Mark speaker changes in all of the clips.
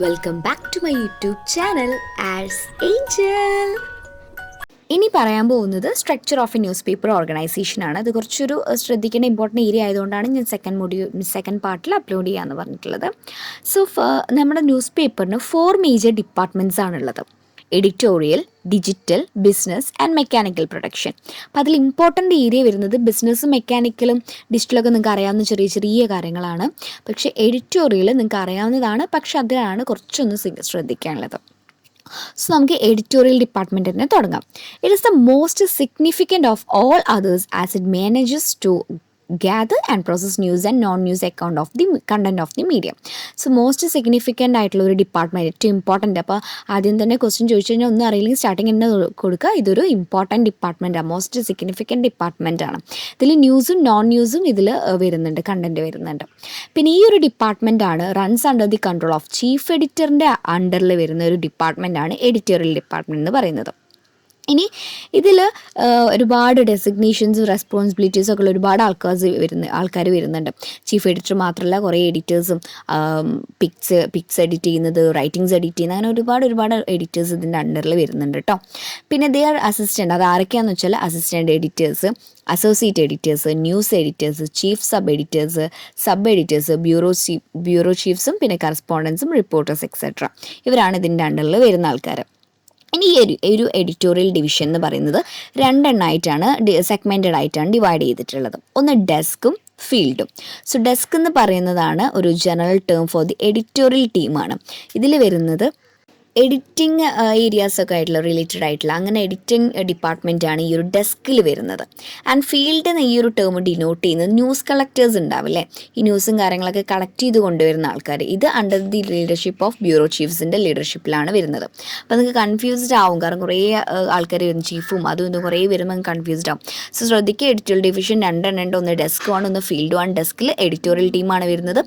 Speaker 1: Welcome back to my YouTube channel as Angel. ഇനി പറയാൻ പോകുന്നത് structure of a news paper organisation ആണ്. അത് കുറച്ചൊരു ശ്രദ്ധിക്കേണ്ട ഇമ്പോർട്ടൻറ്റ് ഏരിയ ആയതുകൊണ്ടാണ് ഞാൻ സെക്കൻഡ് പാർട്ടിൽ അപ്ലോഡ് ചെയ്യാമെന്ന് പറഞ്ഞിട്ടുള്ളത്. സോ നമ്മുടെ ന്യൂസ് പേപ്പറിന് 4 മേജർ ഡിപ്പാർട്ട്മെൻറ്റ്സ് ആണുള്ളത്: editorial, digital, business and mechanical production. അപ്പോൾ അതിൽ ഇമ്പോർട്ടൻ്റ് ഏരിയ വരുന്നത് ബിസിനസ്സും മെക്കാനിക്കലും ഡിജിറ്റലൊക്കെ നിങ്ങൾക്ക് അറിയാവുന്ന ചെറിയ ചെറിയ കാര്യങ്ങളാണ്. പക്ഷേ എഡിറ്റോറിയൽ നിങ്ങൾക്ക് അറിയാവുന്നതാണ്, പക്ഷെ അതിലാണ് കുറച്ചൊന്ന് ശ്രദ്ധിക്കാനുള്ളത്. സോ നമുക്ക് എഡിറ്റോറിയൽ ഡിപ്പാർട്ട്മെൻറ്റ് തന്നെ തുടങ്ങാം. It is the most significant of all others as it manages to gather and process news and non-news account of the content of the media. So most significant ആയിട്ടുള്ള ഒരു department, ഏറ്റവും important. അപ്പോൾ ആദ്യം തന്നെ question ചോദിച്ചു കഴിഞ്ഞാൽ ഒന്നും അറിയില്ലെങ്കിൽ സ്റ്റാർട്ടിങ് തന്നെ കൊടുക്കുക, ഇതൊരു ഇമ്പോർട്ടൻറ്റ് ഡിപ്പാർട്ട്മെൻറ്റാണ്, മോസ്റ്റ് സിഗ്നിഫിക്കൻറ്റ് ഡിപ്പാർട്ട്മെൻറ്റാണ്. ഇതിൽ ന്യൂസും നോൺ ന്യൂസും ഇതിൽ വരുന്നുണ്ട്, കണ്ടൻറ്റ് വരുന്നുണ്ട്. പിന്നെ ഈ ഒരു ഡിപ്പാർട്ട്മെൻറ്റാണ് runs under the control of chief എഡിറ്ററിൻ്റെ അണ്ടറിൽ വരുന്ന ഒരു ഡിപ്പാർട്ട്മെൻറ്റാണ് എഡിറ്റോറിയൽ ഡിപ്പാർട്ട്മെൻറ്റ് എന്ന് പറയുന്നത്. ഇനി ഇതിൽ ഒരുപാട് ഡെസിഗ്നേഷൻസും റെസ്പോൺസിബിലിറ്റീസും ഒക്കെ ഉള്ള ഒരുപാട് ആൾക്കാർ വരുന്നുണ്ട്. ചീഫ് എഡിറ്റർ മാത്രമല്ല, കുറേ എഡിറ്റേഴ്സും പിക്സ് എഡിറ്റ് ചെയ്യുന്നത്, റൈറ്റിങ്സ് എഡിറ്റ് ചെയ്യുന്നത്, അങ്ങനെ ഒരുപാട് എഡിറ്റേഴ്സ് ഇതിൻ്റെ അണ്ടറിൽ വരുന്നുണ്ട് കേട്ടോ. പിന്നെ ദേ ആർ അസിസ്റ്റൻ്റ്. അത് ആരൊക്കെയാണെന്ന് വെച്ചാൽ assistant editors, associate editors, news editors, chief sub editors, bureau ചീഫ്സും പിന്നെ കറസ്പോണ്ടൻസും റിപ്പോർട്ടേഴ്സ് എക്സെട്ര. ഇവരാണ് ഇതിൻ്റെ അണ്ടറിൽ വരുന്ന ആൾക്കാർ. ഇനി ഈ ഒരു എഡിറ്റോറിയൽ ഡിവിഷൻ എന്ന് പറയുന്നത് 2 എണ്ണമായിട്ടാണ് സെഗ്മെൻറ്റഡ് ആയിട്ടാണ് ഡിവൈഡ് ചെയ്തിട്ടുള്ളത്. ഒന്ന് ഡെസ്കും ഫീൽഡും. സോ ഡെസ്ക് എന്ന് പറയുന്നതാണ് ഒരു general term for the editorial ടീമാണ്. ഇതിൽ വരുന്നത് എഡിറ്റിംഗ് ഏരിയാസൊക്കെ ആയിട്ടുള്ള റിലേറ്റഡ് ആയിട്ടുള്ള അങ്ങനെ എഡിറ്റിംഗ് ഡിപ്പാർട്ട്മെൻറ്റാണ് ഈ ഒരു ഡെസ്കിൽ വരുന്നത്. ആൻഡ് ഫീൽഡ് എന്ന ഈ ഒരു ടേം ഡിനോട്ട് ചെയ്യുന്നത് ന്യൂസ് കളക്ടേഴ്സ് ഉണ്ടാവില്ലേ, ഈ ന്യൂസും കാര്യങ്ങളൊക്കെ കളക്ട് ചെയ്ത് കൊണ്ടുവരുന്ന ആൾക്കാർ. ഇത് under the leadership of bureau ചീഫ്സിൻ്റെ ലീഡർഷിപ്പിലാണ് വരുന്നത്. അപ്പോൾ നിങ്ങൾക്ക് കൺഫ്യൂസ്ഡ് ആവും, കാരണം കുറേ ആൾക്കാർ വരുന്ന ചീഫും അതും ഇതും കുറേ വരുമ്പോൾ കൺഫ്യൂസ്ഡ് ആവും. സോ ശ്രദ്ധിക്കുക, എഡിറ്റോറിയൽ ഡിവിഷൻ 2 എണ്ണമുണ്ട്. ഒന്ന് ഡെസ്കുമാണ്, ഒന്ന് ഫീൽഡുമാണ്. ഡെസ്കിൽ എഡിറ്റോറിയൽ ടീമാണ് വരുന്നത്,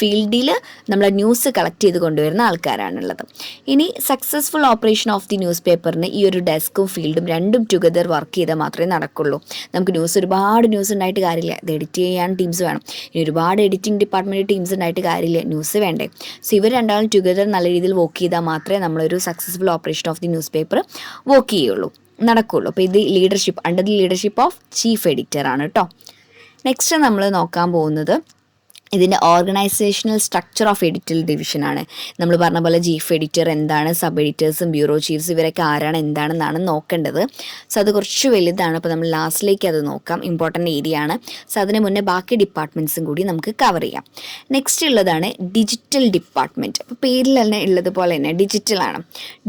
Speaker 1: ഫീൽഡിൽ നമ്മളെ ന്യൂസ് കളക്ട് ചെയ്ത് കൊണ്ടുവരുന്ന ആൾക്കാരാണുള്ളത്. ഇനി successful operation of the news പേപ്പറിന് ഈ ഒരു ഡെസ്കും ഫീൽഡും രണ്ടും ടുഗദർ വർക്ക് ചെയ്താൽ മാത്രമേ നടക്കുള്ളൂ. നമുക്ക് ഒരുപാട് ന്യൂസ് ഉണ്ടായിട്ട് കാര്യമില്ല, ഇത് എഡിറ്റ് ചെയ്യാൻ ടീംസ് വേണം. ഇനി ഒരുപാട് എഡിറ്റിംഗ് ഡിപ്പാർട്ട്മെൻറ്റ് ടീംസ് ഉണ്ടായിട്ട് കാര്യമില്ല, ന്യൂസ് വേണ്ടേ. സോ ഇവർ രണ്ടാളും ടുഗദർ നല്ല രീതിയിൽ വർക്ക് ചെയ്താൽ മാത്രമേ നമ്മളൊരു successful operation of the news paper work ചെയ്യുള്ളൂ, നടക്കുള്ളൂ. അപ്പോൾ ഇത് leadership under the leadership of chief editor ആണ് കേട്ടോ. നെക്സ്റ്റ് നമ്മൾ നോക്കാൻ പോകുന്നത് ഇതിൻ്റെ ഓർഗനൈസേഷണൽ സ്ട്രക്ചർ ഓഫ് എഡിറ്റോറിയൽ ഡിവിഷനാണ്. നമ്മൾ പറഞ്ഞ പോലെ ചീഫ് എഡിറ്റർ എന്താണ്, സബ് എഡിറ്റേഴ്സും ബ്യൂറോ ചീഫ്സ് ഇവരൊക്കെ ആരാണ്, എന്താണെന്നാണ് നോക്കേണ്ടത്. സോ അത് കുറച്ച് വലുതാണ്, അപ്പോൾ നമ്മൾ ലാസ്റ്റിലേക്ക് അത് നോക്കാം, ഇമ്പോർട്ടൻ്റ് ഏരിയ ആണ്. സോ അതിന് മുന്നേ ബാക്കി ഡിപ്പാർട്ട്മെൻറ്റ്സും കൂടി നമുക്ക് കവർ ചെയ്യാം. നെക്സ്റ്റ് ഉള്ളതാണ് ഡിജിറ്റൽ ഡിപ്പാർട്ട്മെൻറ്റ്. അപ്പോൾ പേരിൽ തന്നെ ഉള്ളതുപോലെ തന്നെ ഡിജിറ്റലാണ്.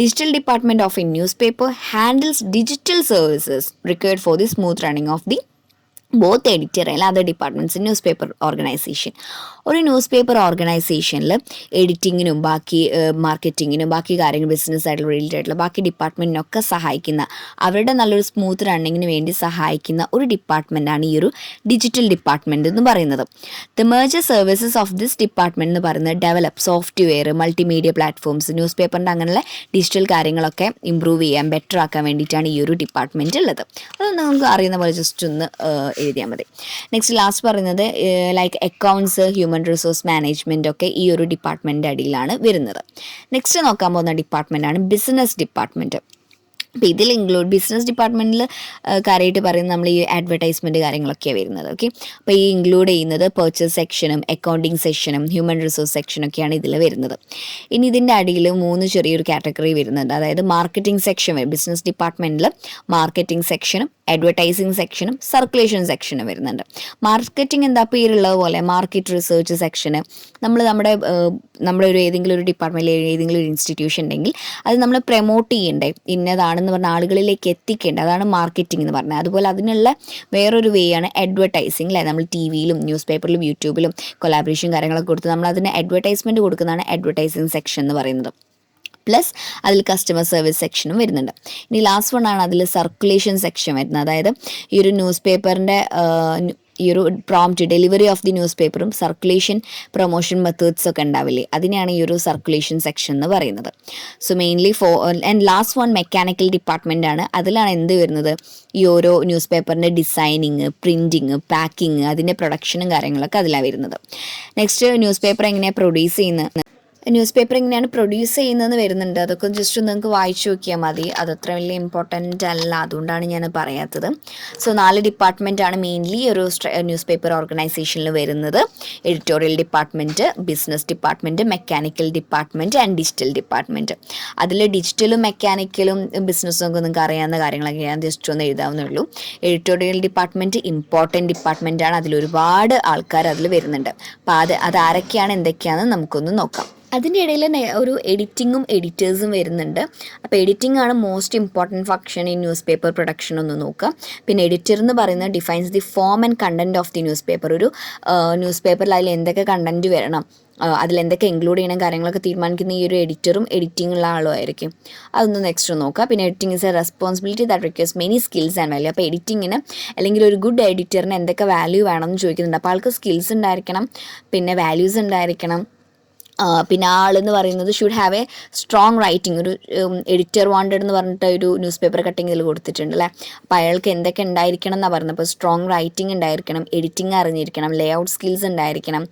Speaker 1: Digital department of a news paper handles digital services required for the smooth running of the both editorial other departments news paper organisation. ഒരു ന്യൂസ് പേപ്പർ ഓർഗനൈസേഷനിൽ എഡിറ്റിങ്ങിനും ബാക്കി മാർക്കറ്റിങ്ങിനും ബാക്കി കാര്യങ്ങൾ ബിസിനസ് ആയിട്ടുള്ള റിലേറ്റഡ് ആയിട്ടുള്ള ബാക്കി ഡിപ്പാർട്ട്മെൻറ്റിനൊക്കെ സഹായിക്കുന്ന, അവരുടെ നല്ലൊരു സ്മൂത്ത് റണ്ണിങ്ങിന് വേണ്ടി സഹായിക്കുന്ന ഒരു ഡിപ്പാർട്ട്മെൻറ്റാണ് ഈ ഒരു ഡിജിറ്റൽ ഡിപ്പാർട്ട്മെൻറ്റ് എന്ന് പറയുന്നത്. The major services of this department എന്ന് പറയുന്നത് develop software, multimedia platforms, news പേപ്പറിൻ്റെ അങ്ങനെയുള്ള ഡിജിറ്റൽ കാര്യങ്ങളൊക്കെ ഇമ്പ്രൂവ് ചെയ്യാൻ, ബെറ്റർ ആക്കാൻ വേണ്ടിയിട്ടാണ് ഈ ഒരു ഡിപ്പാർട്ട്മെൻറ്റ് ഉള്ളത്. അത് നമുക്ക് അറിയുന്ന പോലെ ജസ്റ്റ് ഒന്ന് എഴുതിയാൽ മതി. നെക്സ്റ്റ് ലാസ്റ്റ് പറയുന്നത് like accounts, human resource management ഒക്കെ ഈ ഒരു ഡിപ്പാർട്ട്മെൻറ്റ് അടിയിലാണ് വരുന്നത്. നെക്സ്റ്റ് നോക്കാൻ പോകുന്ന ഡിപ്പാർട്ട്മെൻറ്റാണ് ബിസിനസ് ഡിപ്പാർട്ട്മെൻറ്റ്. അപ്പോൾ ഇതിൽ ബിസിനസ് ഡിപ്പാർട്ട്മെൻറ്റിൽ കാര്യമായിട്ട് പറയുന്നത് നമ്മൾ ഈ അഡ്വർടൈസ്മെൻറ്റ് കാര്യങ്ങളൊക്കെയാണ് വരുന്നത്. ഓക്കെ, അപ്പോൾ ഈ ഇൻക്ലൂഡ് ചെയ്യുന്നത് പർച്ചേസ് സെക്ഷനും അക്കൗണ്ടിങ് സെക്ഷനും ഹ്യൂമൻ റിസോഴ്സ് സെക്ഷനൊക്കെയാണ് ഇതിൽ വരുന്നത്. ഇനി ഇതിൻ്റെ അടിയിൽ 3 ചെറിയൊരു കാറ്റഗറി വരുന്നുണ്ട്. അതായത് മാർക്കറ്റിംഗ് സെക്ഷൻ വരും. ബിസിനസ് ഡിപ്പാർട്ട്മെൻറ്റിൽ മാർക്കറ്റിംഗ് സെക്ഷനും അഡ്വർടൈസിങ് സെക്ഷനും സർക്കുലേഷൻ സെക്ഷനും വരുന്നുണ്ട്. മാർക്കറ്റിംഗ് എന്താ പേരുള്ളത് പോലെ മാർക്കറ്റ് റിസർച്ച് സെക്ഷന്, നമ്മുടെ ഒരു ഏതെങ്കിലും ഒരു ഡിപ്പാർട്ട്മെൻറ്റിൽ ഏതെങ്കിലും ഒരു ഇൻസ്റ്റിറ്റ്യൂഷൻ ഉണ്ടെങ്കിൽ അത് നമ്മൾ പ്രൊമോട്ട് ചെയ്യണ്ടേ, ഇന്നതാണെന്ന് പറഞ്ഞ ആളുകളിലേക്ക് എത്തിക്കേണ്ടത്, അതാണ് മാർക്കറ്റിംഗ് എന്ന് പറഞ്ഞത്. അതുപോലെ അതിനുള്ള വേറൊരു വേ ആണ് അഡ്വർടൈസിങ് അല്ലേ. നമ്മൾ ടി വിയിലും ന്യൂസ് പേപ്പറിലും യൂട്യൂബിലും കൊലാബറേഷൻ കാര്യങ്ങളൊക്കെ കൊടുത്ത് നമ്മൾ അതിന് അഡ്വർടൈസ്മെൻറ്റ് കൊടുക്കുന്നതാണ് അഡ്വർടൈസിങ് സെക്ഷൻ എന്ന് പറയുന്നത്. പ്ലസ് അതിൽ കസ്റ്റമർ സർവീസ് സെക്ഷനും വരുന്നുണ്ട്. ഇനി ലാസ്റ്റ് വൺ ആണ് അതിൽ സർക്കുലേഷൻ സെക്ഷൻ വരുന്നത്. അതായത് ഈ ഒരു ന്യൂസ് പേപ്പറിൻ്റെ ഈ ഒരു prompt delivery of the news പേപ്പറും സർക്കുലേഷൻ പ്രൊമോഷൻ മെത്തേഡ്സ് ഒക്കെ ഉണ്ടാവില്ലേ, അതിനെയാണ് ഈ ഒരു സർക്കുലേഷൻ സെക്ഷൻ എന്ന് പറയുന്നത്. So mainly and last one mechanical department ആണ്. അതിലാണ് എന്ത് വരുന്നത്, ഈ ഓരോ ന്യൂസ് പേപ്പറിൻ്റെ ഡിസൈനിങ്, പ്രിൻറ്റിങ്, പാക്കിങ്, അതിൻ്റെ പ്രൊഡക്ഷനും കാര്യങ്ങളൊക്കെ അതിലാണ് വരുന്നത്. നെക്സ്റ്റ് ന്യൂസ് പേപ്പർ എങ്ങനെയാണ് പ്രൊഡ്യൂസ് ചെയ്യുന്നത്, ന്യൂസ് പേപ്പർ എങ്ങനെയാണ് പ്രൊഡ്യൂസ് ചെയ്യുന്നതെന്ന് വരുന്നുണ്ട്. അതൊക്കെ ജസ്റ്റ് ഒന്ന് നിങ്ങൾക്ക് വായിച്ചു നോക്കിയാൽ മതി. അതത്ര വലിയ ഇമ്പോർട്ടൻ്റ് അല്ല, അതുകൊണ്ടാണ് ഞാൻ പറയാത്തത്. സോ 4 ഡിപ്പാർട്ട്മെൻറ്റാണ് മെയിൻലി ഒരു ന്യൂസ് പേപ്പർ ഓർഗനൈസേഷനിൽ വരുന്നത്. Editorial department, business department, mechanical department and digital department. അതിൽ ഡിജിറ്റലും മെക്കാനിക്കലും ബിസിനസ്സും ഒക്കെ നിങ്ങൾക്ക് അറിയാവുന്ന കാര്യങ്ങളൊക്കെ ഞാൻ ജസ്റ്റ് ഒന്ന് എഴുതാവുന്നേ ഉള്ളൂ. എഡിറ്റോറിയൽ ഡിപ്പാർട്ട്മെൻറ്റ് ഇമ്പോർട്ടൻറ്റ് ഡിപ്പാർട്ട്മെൻറ്റാണ്. അതിലൊരുപാട് ആൾക്കാർ അതിൽ വരുന്നുണ്ട്. അപ്പോൾ അതാരൊക്കെയാണ് എന്തൊക്കെയാണെന്ന് നമുക്കൊന്ന് നോക്കാം. അതിൻ്റെ ഇടയിൽ ഒരു എഡിറ്റിങ്ങും എഡിറ്റേഴ്സും വരുന്നുണ്ട്. അപ്പോൾ എഡിറ്റിംഗ് ആണ് മോസ്റ്റ് ഇമ്പോർട്ടൻറ്റ് ഫംഗ്ഷൻ ഈ ന്യൂസ് പേപ്പർ പ്രൊഡക്ഷൻ ഒന്ന് നോക്കുക. പിന്നെ എഡിറ്റർ എന്ന് പറയുന്നത് defines the form and content of the news paper. ഒരു ന്യൂസ് പേപ്പറിൽ അതിൽ എന്തൊക്കെ കണ്ടൻറ്റ് വരണം, അതിലെന്തൊക്കെ ഇൻക്ലൂഡ് ചെയ്യണം കാര്യങ്ങളൊക്കെ തീരുമാനിക്കുന്ന ഈ ഒരു എഡിറ്ററും എഡിറ്റിംഗുള്ള ആളും ആയിരിക്കും. അതൊന്ന് നെക്സ്റ്റ് നോക്കുക. പിന്നെ editing is A responsibility that requires many skills and value. അപ്പോൾ എഡിറ്റിങ്ങിന് അല്ലെങ്കിൽ ഒരു ഗുഡ് എഡിറ്ററിന് എന്തൊക്കെ വാല്യൂ വേണമെന്ന് ചോദിക്കുന്നുണ്ട്. അപ്പോൾ ആൾക്ക് സ്കിൽസ് ഉണ്ടായിരിക്കണം, പിന്നെ വാല്യൂസ് ഉണ്ടായിരിക്കണം. പിന്നെ ആളെന്ന് പറയുന്നത് should have A strong writing. ഒരു എഡിറ്റർ വാണ്ടഡ് എന്ന് പറഞ്ഞിട്ട് ഒരു ന്യൂസ് പേപ്പർ കട്ടിങ് ഇതിൽ കൊടുത്തിട്ടുണ്ട് അല്ലേ. അപ്പോൾ അയാൾക്ക് എന്തൊക്കെ ഉണ്ടായിരിക്കണം എന്നാണ് പറയുന്നത്. അപ്പോൾ സ്ട്രോങ് റൈറ്റിംഗ് ഉണ്ടായിരിക്കണം, എഡിറ്റിംഗ് അറിഞ്ഞിരിക്കണം, ലേ ഔട്ട് സ്കിൽസ് ഉണ്ടായിരിക്കണം,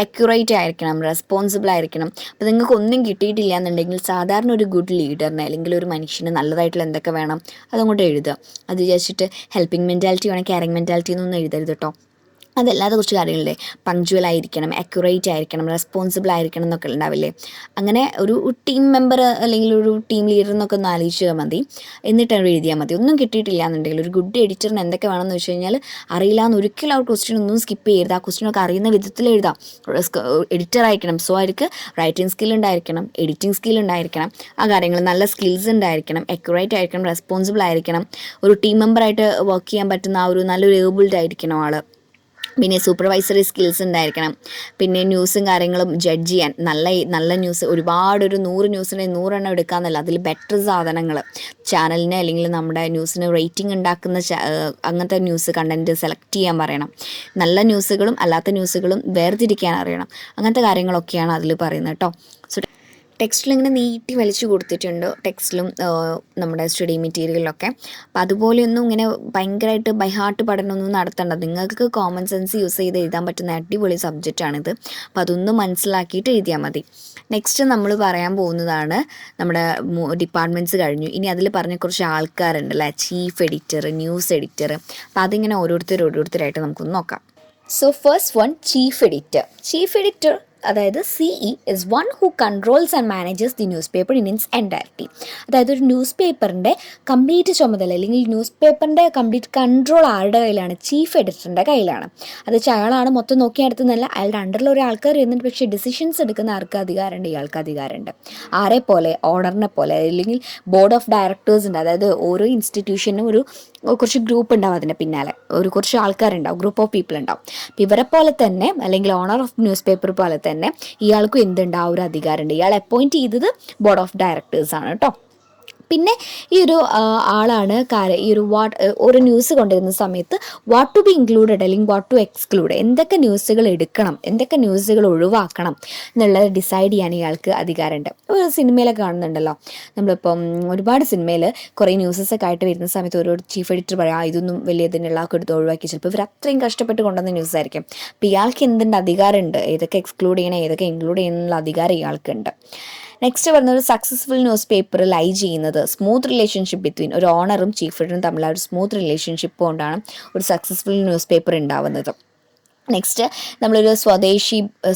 Speaker 1: അക്യുറേറ്റ് ആയിരിക്കണം, റെസ്പോൺസിബിൾ ആയിരിക്കണം. അപ്പോൾ നിങ്ങൾക്ക് ഒന്നും കിട്ടിയിട്ടില്ല എന്നുണ്ടെങ്കിൽ സാധാരണ ഒരു ഗുഡ് ലീഡറിന് അല്ലെങ്കിൽ ഒരു മനുഷ്യന് നല്ലതായിട്ടുള്ള എന്തൊക്കെ വേണം അതങ്ങോട്ട് എഴുതുക. അത് വിചാരിച്ചിട്ട് ഹെൽപ്പിംഗ് മെൻറ്റാലിറ്റി വേണം, കെയറിംഗ് മെൻറ്റാലിറ്റി എന്നൊന്നും എഴുതരുത് കേട്ടോ. അതല്ലാതെ കുറച്ച് കാര്യങ്ങളില്ലേ, പങ്ക്ച്വൽ ആയിരിക്കണം, അക്യുറേറ്റ് ആയിരിക്കണം, റെസ്പോൺസിബിൾ ആയിരിക്കണം എന്നൊക്കെ ഉണ്ടാവില്ലേ. അങ്ങനെ ഒരു ടീം മെമ്പർ അല്ലെങ്കിൽ ഒരു ടീം ലീഡർ എന്നൊക്കെ ഒന്ന് ആലോചിച്ചാൽ മതി. എന്നിട്ട് എഴുതിയാൽ മതി. ഒന്നും കിട്ടിയിട്ടില്ല എന്നുണ്ടെങ്കിൽ ഒരു ഗുഡ് എഡിറ്ററിന് എന്തൊക്കെ വേണമെന്ന് വെച്ച് കഴിഞ്ഞാൽ അറിയില്ല എന്ന് ഒരിക്കലും ആ ക്വസ്റ്റ്യൻ ഒന്നും സ്കിപ്പ് ചെയ്യരുത്. ആ ക്വസ്റ്റ്യനൊക്കെ അറിയുന്ന വിധത്തിൽ എഴുതാം. എഡിറ്റർ ആയിരിക്കണം, സോ അവർക്ക് റൈറ്റിംഗ് സ്കിൽ ഉണ്ടായിരിക്കണം, എഡിറ്റിംഗ് സ്കിൽ ഉണ്ടായിരിക്കണം, ആ കാര്യങ്ങൾ നല്ല സ്കിൽസ് ഉണ്ടായിരിക്കണം, അക്യുറേറ്റ് ആയിരിക്കണം, റെസ്പോൺസിബിൾ ആയിരിക്കണം, ഒരു ടീം മെമ്പറായിട്ട് വർക്ക് ചെയ്യാൻ പറ്റുന്ന ആ ഒരു നല്ലൊരു ഏബിൾഡ് ആയിരിക്കണം ആൾ. പിന്നെ സൂപ്പർവൈസറി സ്കിൽസ് ഉണ്ടായിരിക്കണം. പിന്നെ ന്യൂസും കാര്യങ്ങളും ജഡ്ജ് ചെയ്യാൻ നല്ല ന്യൂസ് ഒരുപാടൊരു 100 ന്യൂസിനെ 100 എണ്ണം എടുക്കാമെന്നല്ല, അതിൽ ബെറ്റർ സാധനങ്ങൾ ചാനലിന് അല്ലെങ്കിൽ നമ്മുടെ ന്യൂസിന് റേറ്റിംഗ് ഉണ്ടാക്കുന്ന അങ്ങനത്തെ ന്യൂസ് കണ്ടൻറ്റ് സെലക്ട് ചെയ്യാൻ പറയണം. നല്ല ന്യൂസുകളും അല്ലാത്ത ന്യൂസുകളും വേർതിരിക്കാൻ അറിയണം. അങ്ങനത്തെ കാര്യങ്ങളൊക്കെയാണ് അതിൽ പറയുന്നത് കേട്ടോ. സോ ടെക്സ്റ്റിൽ ഇങ്ങനെ നീട്ടി വലിച്ചു കൊടുത്തിട്ടുണ്ട്, ടെക്സ്റ്റിലും നമ്മുടെ സ്റ്റഡി മെറ്റീരിയലിലൊക്കെ. അപ്പം അതുപോലെയൊന്നും ഇങ്ങനെ ഭയങ്കരമായിട്ട് ബൈഹാർട്ട് പഠനമൊന്നും നടത്തേണ്ട. നിങ്ങൾക്ക് കോമൺ സെൻസ് യൂസ് ചെയ്ത് എഴുതാൻ പറ്റുന്ന അടിപൊളി സബ്ജക്റ്റാണിത്. അപ്പം അതൊന്നും മനസ്സിലാക്കിയിട്ട് എഴുതിയാൽ മതി. നെക്സ്റ്റ് നമ്മൾ പറയാൻ പോകുന്നതാണ് നമ്മുടെ ഡിപ്പാർട്ട്മെൻറ്റ്സ് കഴിഞ്ഞു. ഇനി അതിൽ പറഞ്ഞ കുറച്ച് ആൾക്കാരുണ്ട് അല്ലേ, ചീഫ് എഡിറ്റർ, ന്യൂസ് എഡിറ്റർ. അപ്പം അതിങ്ങനെ ഓരോരുത്തരായിട്ട് നമുക്കൊന്ന് നോക്കാം. So first one, chief editor. Chief editor അതായത് CE is one who controls and manages the news paper in its entirety. അതായത് ഒരു ന്യൂസ് പേപ്പറിൻ്റെ കംപ്ലീറ്റ് ചുമതല അല്ലെങ്കിൽ ന്യൂസ് പേപ്പറിൻ്റെ കംപ്ലീറ്റ് കൺട്രോൾ ആരുടെ കയ്യിലാണ്? ചീഫ് എഡിറ്ററിൻ്റെ കയ്യിലാണ്. അത് വെച്ചാൽ അയാളാണ് മൊത്തം നോക്കി നടത്തുന്നതല്ല, അയാളുടെ അണ്ടറിൽ ഒരു ആൾക്കാർ ഇരുന്നിട്ട് പക്ഷേ ഡിസിഷൻസ് എടുക്കുന്ന ആർക്ക് അധികാരമുണ്ട്? ഇയാൾക്ക് അധികാരമുണ്ട്. ആരെ പോലെ? ഓർഡറിനെ പോലെ, അല്ലെങ്കിൽ ബോർഡ് ഓഫ് ഡയറക്ടേഴ്സ് ഉണ്ട്. അതായത് ഓരോ ഇൻസ്റ്റിറ്റ്യൂഷനും കുറച്ച് ഗ്രൂപ്പ് ഉണ്ടാവും, അതിൻ്റെ പിന്നാലെ കുറച്ച് ആൾക്കാരുണ്ടാവും, ഗ്രൂപ്പ് ഓഫ് പീപ്പിൾ ഉണ്ടാവും. അപ്പോൾ ഇവരെ പോലെ തന്നെ അല്ലെങ്കിൽ ഓണർ ഓഫ് ന്യൂസ് പേപ്പർ പോലെ തന്നെ ഇയാൾക്കും എന്തുണ്ട്? ആ ഒരു അധികാരമുണ്ട്. ഇയാൾ അപ്പോയിൻറ്റ് ചെയ്തത് ബോർഡ് ഓഫ് ഡയറക്ടേഴ്സ് ആണ് കേട്ടോ. പിന്നെ ഈ ഒരു ആളാണ് ഈ ഒരു ന്യൂസ് കൊണ്ടുവരുന്ന സമയത്ത് വാട്ട് ടു ബി ഇൻക്ലൂഡഡ് അല്ലെങ്കിൽ വാട്ട് ടു എക്സ്ക്ലൂഡ്, എന്തൊക്കെ ന്യൂസുകൾ എടുക്കണം, എന്തൊക്കെ ന്യൂസുകൾ ഒഴിവാക്കണം എന്നുള്ളത് ഡിസൈഡ് ചെയ്യാൻ ഇയാൾക്ക് അധികാരമുണ്ട്. ഒരു സിനിമയിലൊക്കെ കാണുന്നുണ്ടല്ലോ, നമ്മളിപ്പം ഒരുപാട് സിനിമയിൽ കുറേ ന്യൂസസൊക്കെ ആയിട്ട് വരുന്ന സമയത്ത് ഓരോ ചീഫ് എഡിറ്റർ പറയാം ഇതൊന്നും വലിയ ഇതിനുള്ളതൊക്കെ എടുത്ത് ഒഴിവാക്കി. ചിലപ്പോൾ ഇവർ അത്രയും കഷ്ടപ്പെട്ട് കൊണ്ടുവന്ന ന്യൂസ് ആയിരിക്കും. അപ്പോൾ ഇയാൾക്ക് എന്തുണ്ട്? അധികാരമുണ്ട്. ഏതൊക്കെ എക്സ്ക്ലൂഡ് ചെയ്യണം, ഏതൊക്കെ ഇൻക്ലൂഡ് ചെയ്യണമെന്നുള്ള അധികാരം ഇയാൾക്കുണ്ട്. നെക്സ്റ്റ് പറഞ്ഞ ഒരു സക്സസ്ഫുൾ ന്യൂസ് പേപ്പർ ലൈ ചെയ്യുന്നത് സ്മൂത്ത് റിലേഷൻഷിപ്പ് ബിറ്റ്വീൻ ഒരു ഓണറും ചീഫ് എഡിറ്ററും തമ്മിലുള്ള ഒരു സ്മൂത്ത് റിലേഷൻഷിപ്പ് കൊണ്ടാണ് ഒരു സക്സസ്ഫുൾ ന്യൂസ് പേപ്പർ ഉണ്ടാവുന്നത്. നെക്സ്റ്റ് നമ്മളൊരു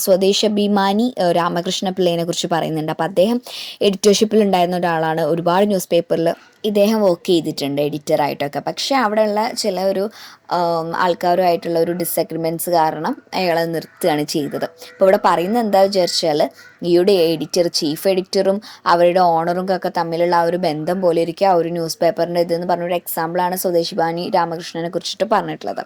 Speaker 1: സ്വദേശാഭിമാനി രാമകൃഷ്ണ പിള്ളയെ കുറിച്ച് പറയുന്നുണ്ട്. അപ്പോൾ അദ്ദേഹം എഡിറ്റർഷിപ്പിൽ ഉണ്ടായിരുന്ന ഒരാളാണ്. ഒരുപാട് ന്യൂസ് പേപ്പറിൽ ഇദ്ദേഹം വർക്ക് ചെയ്തിട്ടുണ്ട് എഡിറ്ററായിട്ടൊക്കെ. പക്ഷേ അവിടെയുള്ള ചില ഒരു ആൾക്കാരുമായിട്ടുള്ള ഒരു ഡിസഗ്രിമെൻറ്റ്സ് കാരണം അയാളെ നിർത്തുകയാണ് ചെയ്തത്. അപ്പോൾ ഇവിടെ പറയുന്നത് എന്താ വിചാരിച്ചാൽ ഈയുടെ എഡിറ്റർ, ചീഫ് എഡിറ്ററും അവരുടെ ഓണറും ഒക്കെ തമ്മിലുള്ള ആ ഒരു ബന്ധം പോലെ ഇരിക്കുക ആ ഒരു ന്യൂസ് പേപ്പറിൻ്റെ ഇതെന്ന് പറഞ്ഞൊരു എക്സാമ്പിളാണ് സ്വദേശിബാനി രാമകൃഷ്ണനെ കുറിച്ചിട്ട് പറഞ്ഞിട്ടുള്ളത്.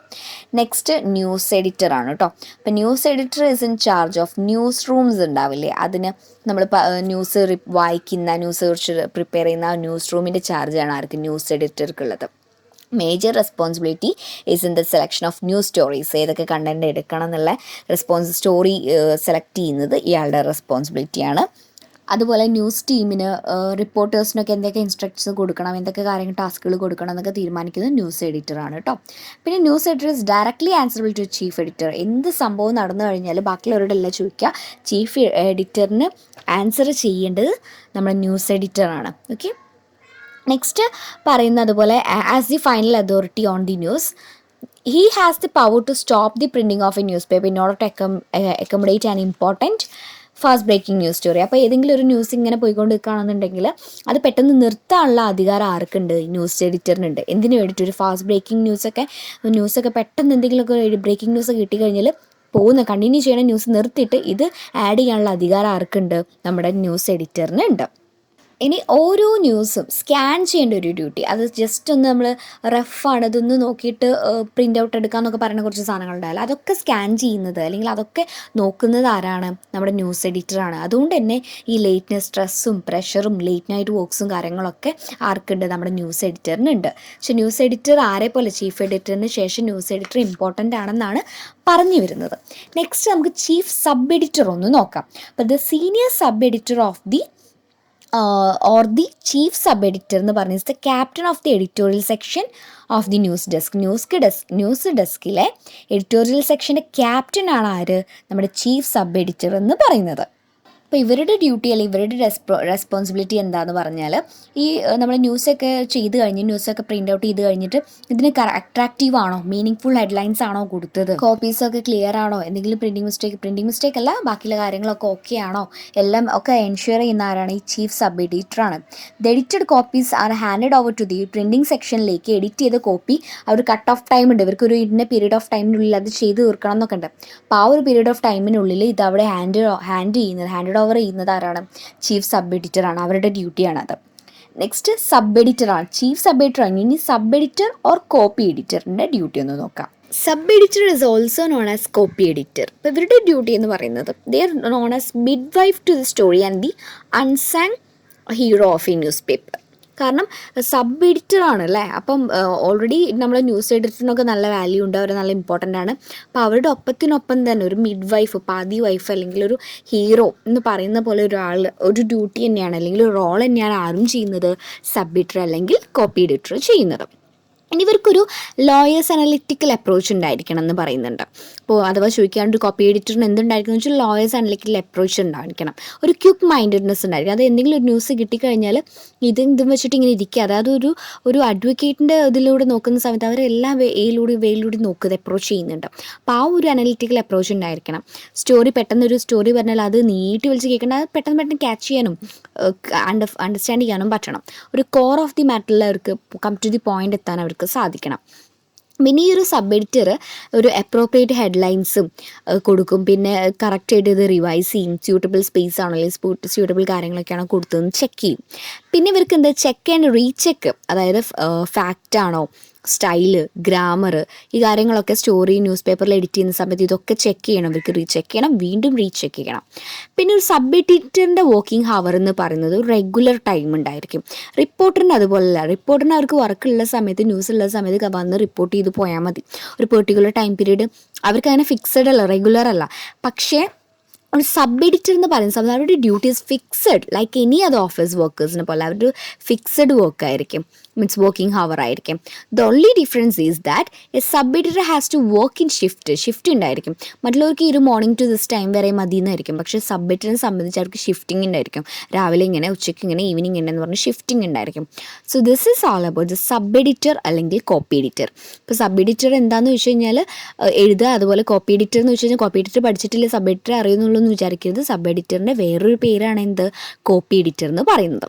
Speaker 1: നെക്സ്റ്റ് ന്യൂസ് എഡിറ്റർ ആണ് കേട്ടോ. അപ്പം news editor is in charge of news rooms ഉണ്ടാവില്ലേ, അതിന് നമ്മൾ ന്യൂസ് വായിക്കുന്ന ന്യൂസ് കുറിച്ച് പ്രിപ്പയർ ചെയ്യുന്ന ആ ന്യൂസ് റൂമിൻ്റെ ചാർജാണ് ആർക്ക്? ന്യൂസ് എഡിറ്റർക്കുള്ളത്. Major responsibility is in the selection of news stories. ഏതൊക്കെ കണ്ടൻറ്റ് എടുക്കണം എന്നുള്ള സ്റ്റോറി സെലക്ട് ചെയ്യുന്നത് ഇയാളുടെ റെസ്പോൺസിബിലിറ്റിയാണ്. അതുപോലെ ന്യൂസ് ടീമിന് റിപ്പോർട്ടേഴ്സിനൊക്കെ എന്തൊക്കെ ഇൻസ്ട്രക്ഷൻസ് കൊടുക്കണം, എന്തൊക്കെ കാര്യങ്ങൾ ടാസ്കുകൾ കൊടുക്കണം എന്നൊക്കെ തീരുമാനിക്കുന്നത് ന്യൂസ് എഡിറ്ററാണ് കേട്ടോ. പിന്നെ news editor is directly answerable to chief editor. എന്ത് സംഭവം നടന്നു കഴിഞ്ഞാൽ ബാക്കിയുള്ളവരോടെല്ലാം ചോദിക്കുക, ചീഫ് എഡിറ്ററിന് ആൻസർ ചെയ്യേണ്ടത് നമ്മുടെ ന്യൂസ് എഡിറ്ററാണ്. ഓക്കെ, നെക്സ്റ്റ് പറയുന്നത് പോലെ as the final authority on the news he has the power to stop the printing of a newspaper in order to accommodate an important fast breaking news story. അപ്പോൾ ഏതെങ്കിലും ഒരു news ഇങ്ങനെ പോയിക്കൊണ്ട് നിൽക്കുകയാണെന്നുണ്ടെങ്കിൽ അത് പെട്ടെന്ന് നിർത്താനുള്ള അധികാരം ആർക്കുണ്ട്? ന്യൂസ് എഡിറ്ററിനുണ്ട്. എന്തിനു വേണ്ടിയിട്ട്? ഒരു ഫാസ്റ്റ് ബ്രേക്കിംഗ് ന്യൂസൊക്കെ പെട്ടെന്ന് എന്തെങ്കിലുമൊക്കെ ബ്രേക്കിംഗ് ന്യൂസ് കിട്ടിക്കഴിഞ്ഞാൽ കണ്ടിന്യൂ ചെയ്യണ ന്യൂസ് നിർത്തിയിട്ട് ഇത് ആഡ് ചെയ്യാനുള്ള അധികാരം ആർക്കുണ്ട്? നമ്മുടെ ന്യൂസ് എഡിറ്ററിനുണ്ട്. ഇനി ഓരോ ന്യൂസും സ്കാൻ ചെയ്യേണ്ട ഒരു ഡ്യൂട്ടി, അത് ജസ്റ്റ് ഒന്ന് നമ്മൾ റഫാണ് ഇതൊന്ന് നോക്കിയിട്ട് പ്രിൻ്റ് ഔട്ട് എടുക്കാമെന്നൊക്കെ പറയുന്ന കുറച്ച് സാധനങ്ങളുണ്ടായാലും അതൊക്കെ സ്കാൻ ചെയ്യുന്നത് അല്ലെങ്കിൽ അതൊക്കെ നോക്കുന്നത് ആരാണ്? നമ്മുടെ ന്യൂസ് എഡിറ്ററാണ്. അതുകൊണ്ട് തന്നെ ഈ ലേറ്റ്നെസ് സ്ട്രെസ്സും പ്രഷറും ലേറ്റ് നൈറ്റ് വർക്ക്സും കാര്യങ്ങളൊക്കെ ആർക്കുണ്ട്? നമ്മുടെ ന്യൂസ് എഡിറ്ററിനുണ്ട്. പക്ഷേ ന്യൂസ് എഡിറ്റർ ആരെ പോലെ ചീഫ് എഡിറ്ററിന് ശേഷം ന്യൂസ് എഡിറ്റർ ഇമ്പോർട്ടൻ്റ് ആണെന്നാണ് പറഞ്ഞു വരുന്നത്. നെക്സ്റ്റ് നമുക്ക് ചീഫ് സബ് എഡിറ്റർ ഒന്ന് നോക്കാം. അപ്പോൾ the senior sub editor of the or the chief sub-editor എന്ന് പറഞ്ഞാൽ the captain of the editorial section of the news ഡെസ്കിലെ എഡിറ്റോറിയൽ സെക്ഷൻ്റെ ക്യാപ്റ്റനാണ് ആര്? നമ്മുടെ ചീഫ് സബ് എഡിറ്റർ എന്ന് പറയുന്നത്. അപ്പോൾ ഇവരുടെ ഡ്യൂട്ടി അല്ലെങ്കിൽ ഇവരുടെ റെസ്പോൺസിബിലിറ്റി എന്താണെന്ന് പറഞ്ഞാൽ ഈ നമ്മൾ ന്യൂസൊക്കെ ചെയ്ത് കഴിഞ്ഞ് ന്യൂസൊക്കെ പ്രിൻ്റ് ഔട്ട് ചെയ്ത് കഴിഞ്ഞിട്ട് ഇതിന് അട്രാക്റ്റീവ് ആണോ, മീനിങ് ഫുൾ ഹെഡ്ലൈൻസ് ആണോ കൊടുത്തത്, കോപ്പീസൊക്കെ ക്ലിയർ ആണോ, എന്തെങ്കിലും പ്രിൻറ്റിംഗ് മിസ്റ്റേക്ക് അല്ല ബാക്കിയുള്ള കാര്യങ്ങളൊക്കെ ഓക്കെ ആണോ, എല്ലാം ഒക്കെ എൻഷുർ ചെയ്യുന്ന ആരാണ്? ഈ ചീഫ് സബ് എഡിറ്ററാണ്. The edited copies are handed over to the printing സെക്ഷനിലേക്ക്. എഡിറ്റ് ചെയ്ത കോപ്പി അവർ കട്ട് ഓഫ് ടൈം ഉണ്ട്, ഇവർക്ക് ഒരു ഇന്ന പീരീഡ് ഓഫ് ടൈമിനുള്ളിൽ അത് ചെയ്ത് തീർക്കണം എന്നൊക്കെ ഉണ്ട്. അപ്പോൾ ആ ഒരു പീരീഡ് ഓഫ് ടൈമിനുള്ളിൽ ഇത് അവിടെ ഹാൻഡ് ഓവർ ചെയ്യുന്നത് ആരാണ്? ചീഫ് സബ് എഡിറ്ററാണ്. അവരുടെ ഡ്യൂട്ടിയാണത്. നെക്സ്റ്റ് സബ് എഡിറ്ററാണ്. ചീഫ് സബ് എഡിറ്റർ ആണ്. ഇനി സബ് എഡിറ്റർ ഓർ കോപ്പി എഡിറ്ററിൻ്റെ ഡ്യൂട്ടി ഒന്ന് നോക്കാം. Sub editor is also known as copy editor. ഇപ്പോൾ ഇവരുടെ ഡ്യൂട്ടി എന്ന് പറയുന്നത് they are known as midwife to the story and the unsung hero of a news paper. കാരണം sub editor ആണ് അല്ലേ, അപ്പം ഓൾറെഡി നമ്മൾ ന്യൂസ് എഡിറ്ററിനൊക്കെ നല്ല വാല്യൂ ഉണ്ട്, അവർ നല്ല ഇമ്പോർട്ടൻ്റ് ആണ്. അപ്പോൾ അവരുടെ ഒപ്പത്തിനൊപ്പം തന്നെ ഒരു മിഡ് വൈഫ്, പാതി വൈഫ് അല്ലെങ്കിൽ ഒരു ഹീറോ എന്ന് പറയുന്ന പോലെ ഒരാൾ, ഒരു ഡ്യൂട്ടി തന്നെയാണ് അല്ലെങ്കിൽ ഒരു റോൾ തന്നെയാണ് ആരും ചെയ്യുന്നത്? സബ് എഡിറ്റർ അല്ലെങ്കിൽ കോപ്പി എഡിറ്റർ ചെയ്യുന്നത്. ഇനി ഇവർക്കൊരു ലോയേഴ്സ് അനലിറ്റിക്കൽ അപ്രോച്ച് ഉണ്ടായിരിക്കണം എന്ന് പറയുന്നുണ്ട്. അപ്പോൾ അഥവാ ചോദിക്കാണ്ട് ഒരു കോപ്പി എഡിറ്ററിന് എന്തുണ്ടായിരിക്കണം എന്ന് വെച്ചാൽ ലോയേഴ്സ് അനലിറ്റിക്കൽ അപ്രോച്ച് ഉണ്ടായിരിക്കണം. ഒരു ക്വിക്ക് മൈൻഡഡ്നെസ് ഉണ്ടായിരിക്കും. അത് എന്തെങ്കിലും ഒരു ന്യൂസ് കിട്ടിക്കഴിഞ്ഞാൽ ഇതും വെച്ചിട്ട് ഇങ്ങനെ ഇരിക്കുക, അതായത് ഒരു അഡ്വക്കേറ്റിൻ്റെ ഇതിലൂടെ നോക്കുന്ന സമയത്ത് അവരെല്ലാം വേയിലൂടെ നോക്കുന്നത് അപ്രോച്ച് ചെയ്യുന്നുണ്ട്. അപ്പോൾ ആ ഒരു അനലിറ്റിക്കൽ അപ്രോച്ച് ഉണ്ടായിരിക്കണം. പെട്ടെന്നൊരു സ്റ്റോറി പറഞ്ഞാൽ അത് നീട്ടി വിളിച്ച് കേൾക്കേണ്ട, അത് പെട്ടെന്ന് ക്യാച്ച് ചെയ്യാനും അണ്ടർസ്റ്റാൻഡ് ചെയ്യാനും പറ്റണം. ഒരു കോർ ഓഫ് ദി മാറ്ററിൽ അവർക്ക് കം ടു ദി പോയിന്റ് എത്താൻ അവർക്ക് സാധിക്കണം. പിന്നെ ഈ ഒരു സബ് എഡിറ്റർ ഒരു അപ്രോപ്രിയേറ്റ് ഹെഡ്ലൈൻസും കൊടുക്കും. പിന്നെ കറക്റ്റായിട്ട് ഇത് റിവൈസ് ചെയ്യും. സ്യൂട്ടബിൾ സ്പേസ് ആണോ അല്ലെങ്കിൽ സ്യൂട്ടബിൾ കാര്യങ്ങളൊക്കെയാണോ കൊടുത്തതെന്ന് ചെക്ക് ചെയ്യും. പിന്നെ ഇവർക്ക് എന്താ ചെക്ക് ആൻഡ് റീചെക്ക്, അതായത് ഫാക്റ്റാണോ, സ്റ്റൈല്, ഗ്രാമർ, ഈ കാര്യങ്ങളൊക്കെ സ്റ്റോറി ന്യൂസ് പേപ്പറിൽ എഡിറ്റ് ചെയ്യുന്ന സമയത്ത് ഇതൊക്കെ ചെക്ക് ചെയ്യണം. ഇവർക്ക് റീചെക്ക് ചെയ്യണം, വീണ്ടും റീചെക്ക് ചെയ്യണം. പിന്നെ ഒരു സബ് എഡിറ്ററിൻ്റെ വർക്കിംഗ് ഹവർ എന്ന് പറയുന്നത് ഒരു റെഗുലർ ടൈം ഉണ്ടായിരിക്കും. റിപ്പോർട്ടറിന് അതുപോലെയല്ല. റിപ്പോർട്ടറിന് അവർക്ക് വർക്കുള്ള സമയത്ത്, ന്യൂസ് ഉള്ള സമയത്ത് വന്ന് റിപ്പോർട്ട് ചെയ്ത് പോയാൽ മതി. ഒരു പെർട്ടിക്കുലർ ടൈം പീരീഡ് അവർക്ക് അങ്ങനെ ഫിക്സഡ് അല്ല, റെഗുലർ അല്ല. പക്ഷേ ഒരു സബ് എഡിറ്റർ എന്ന് പറയുന്ന സമയത്ത് അവരുടെ duties fixed, like any other office വർക്കേഴ്സിനെ പോലെ അവരുടെ ഫിക്സഡ് വർക്ക് ആയിരിക്കും, മീൻസ് വർക്കിംഗ് ഹവർ ആയിരിക്കും. The only difference is that a sub editor has to work in shift ഉണ്ടായിരിക്കും. മറ്റുള്ളവർക്ക് ഈ ഒരു മോർണിംഗ് ടു ദിസ് ടൈം വരെ മതി എന്നായിരിക്കും. പക്ഷേ സബ് എഡിറ്ററിനെ സംബന്ധിച്ച് അവർക്ക് ഷിഫ്റ്റിംഗ് ഉണ്ടായിരിക്കും. രാവിലെ ഇങ്ങനെ, ഉച്ചയ്ക്ക് ഇങ്ങനെ, ഈവനിങ് ഇങ്ങനെ എന്ന് പറഞ്ഞ് ഷിഫ്റ്റിംഗ് ഉണ്ടായിരിക്കും. So this is all about the sub editor അല്ലെങ്കിൽ കോപ്പി എഡിറ്റർ. ഇപ്പോൾ സബ് എഡിറ്റർ എന്താണെന്ന് വെച്ച് കഴിഞ്ഞാൽ എഴുതുക. അതുപോലെ കോപ്പി എഡിറ്റർ എന്ന് വെച്ച് കഴിഞ്ഞാൽ കോപ്പി എഡിറ്റർ പഠിച്ചിട്ടില്ല സബ് എഡിറ്റർ അറിയുന്നുള്ളൂ എന്ന് വിചാരിക്കരുത്. സബ് എഡിറ്ററിൻ്റെ വേറൊരു പേരാണ് എന്ത്? കോപ്പി എഡിറ്റർ എന്ന് പറയുന്നത്.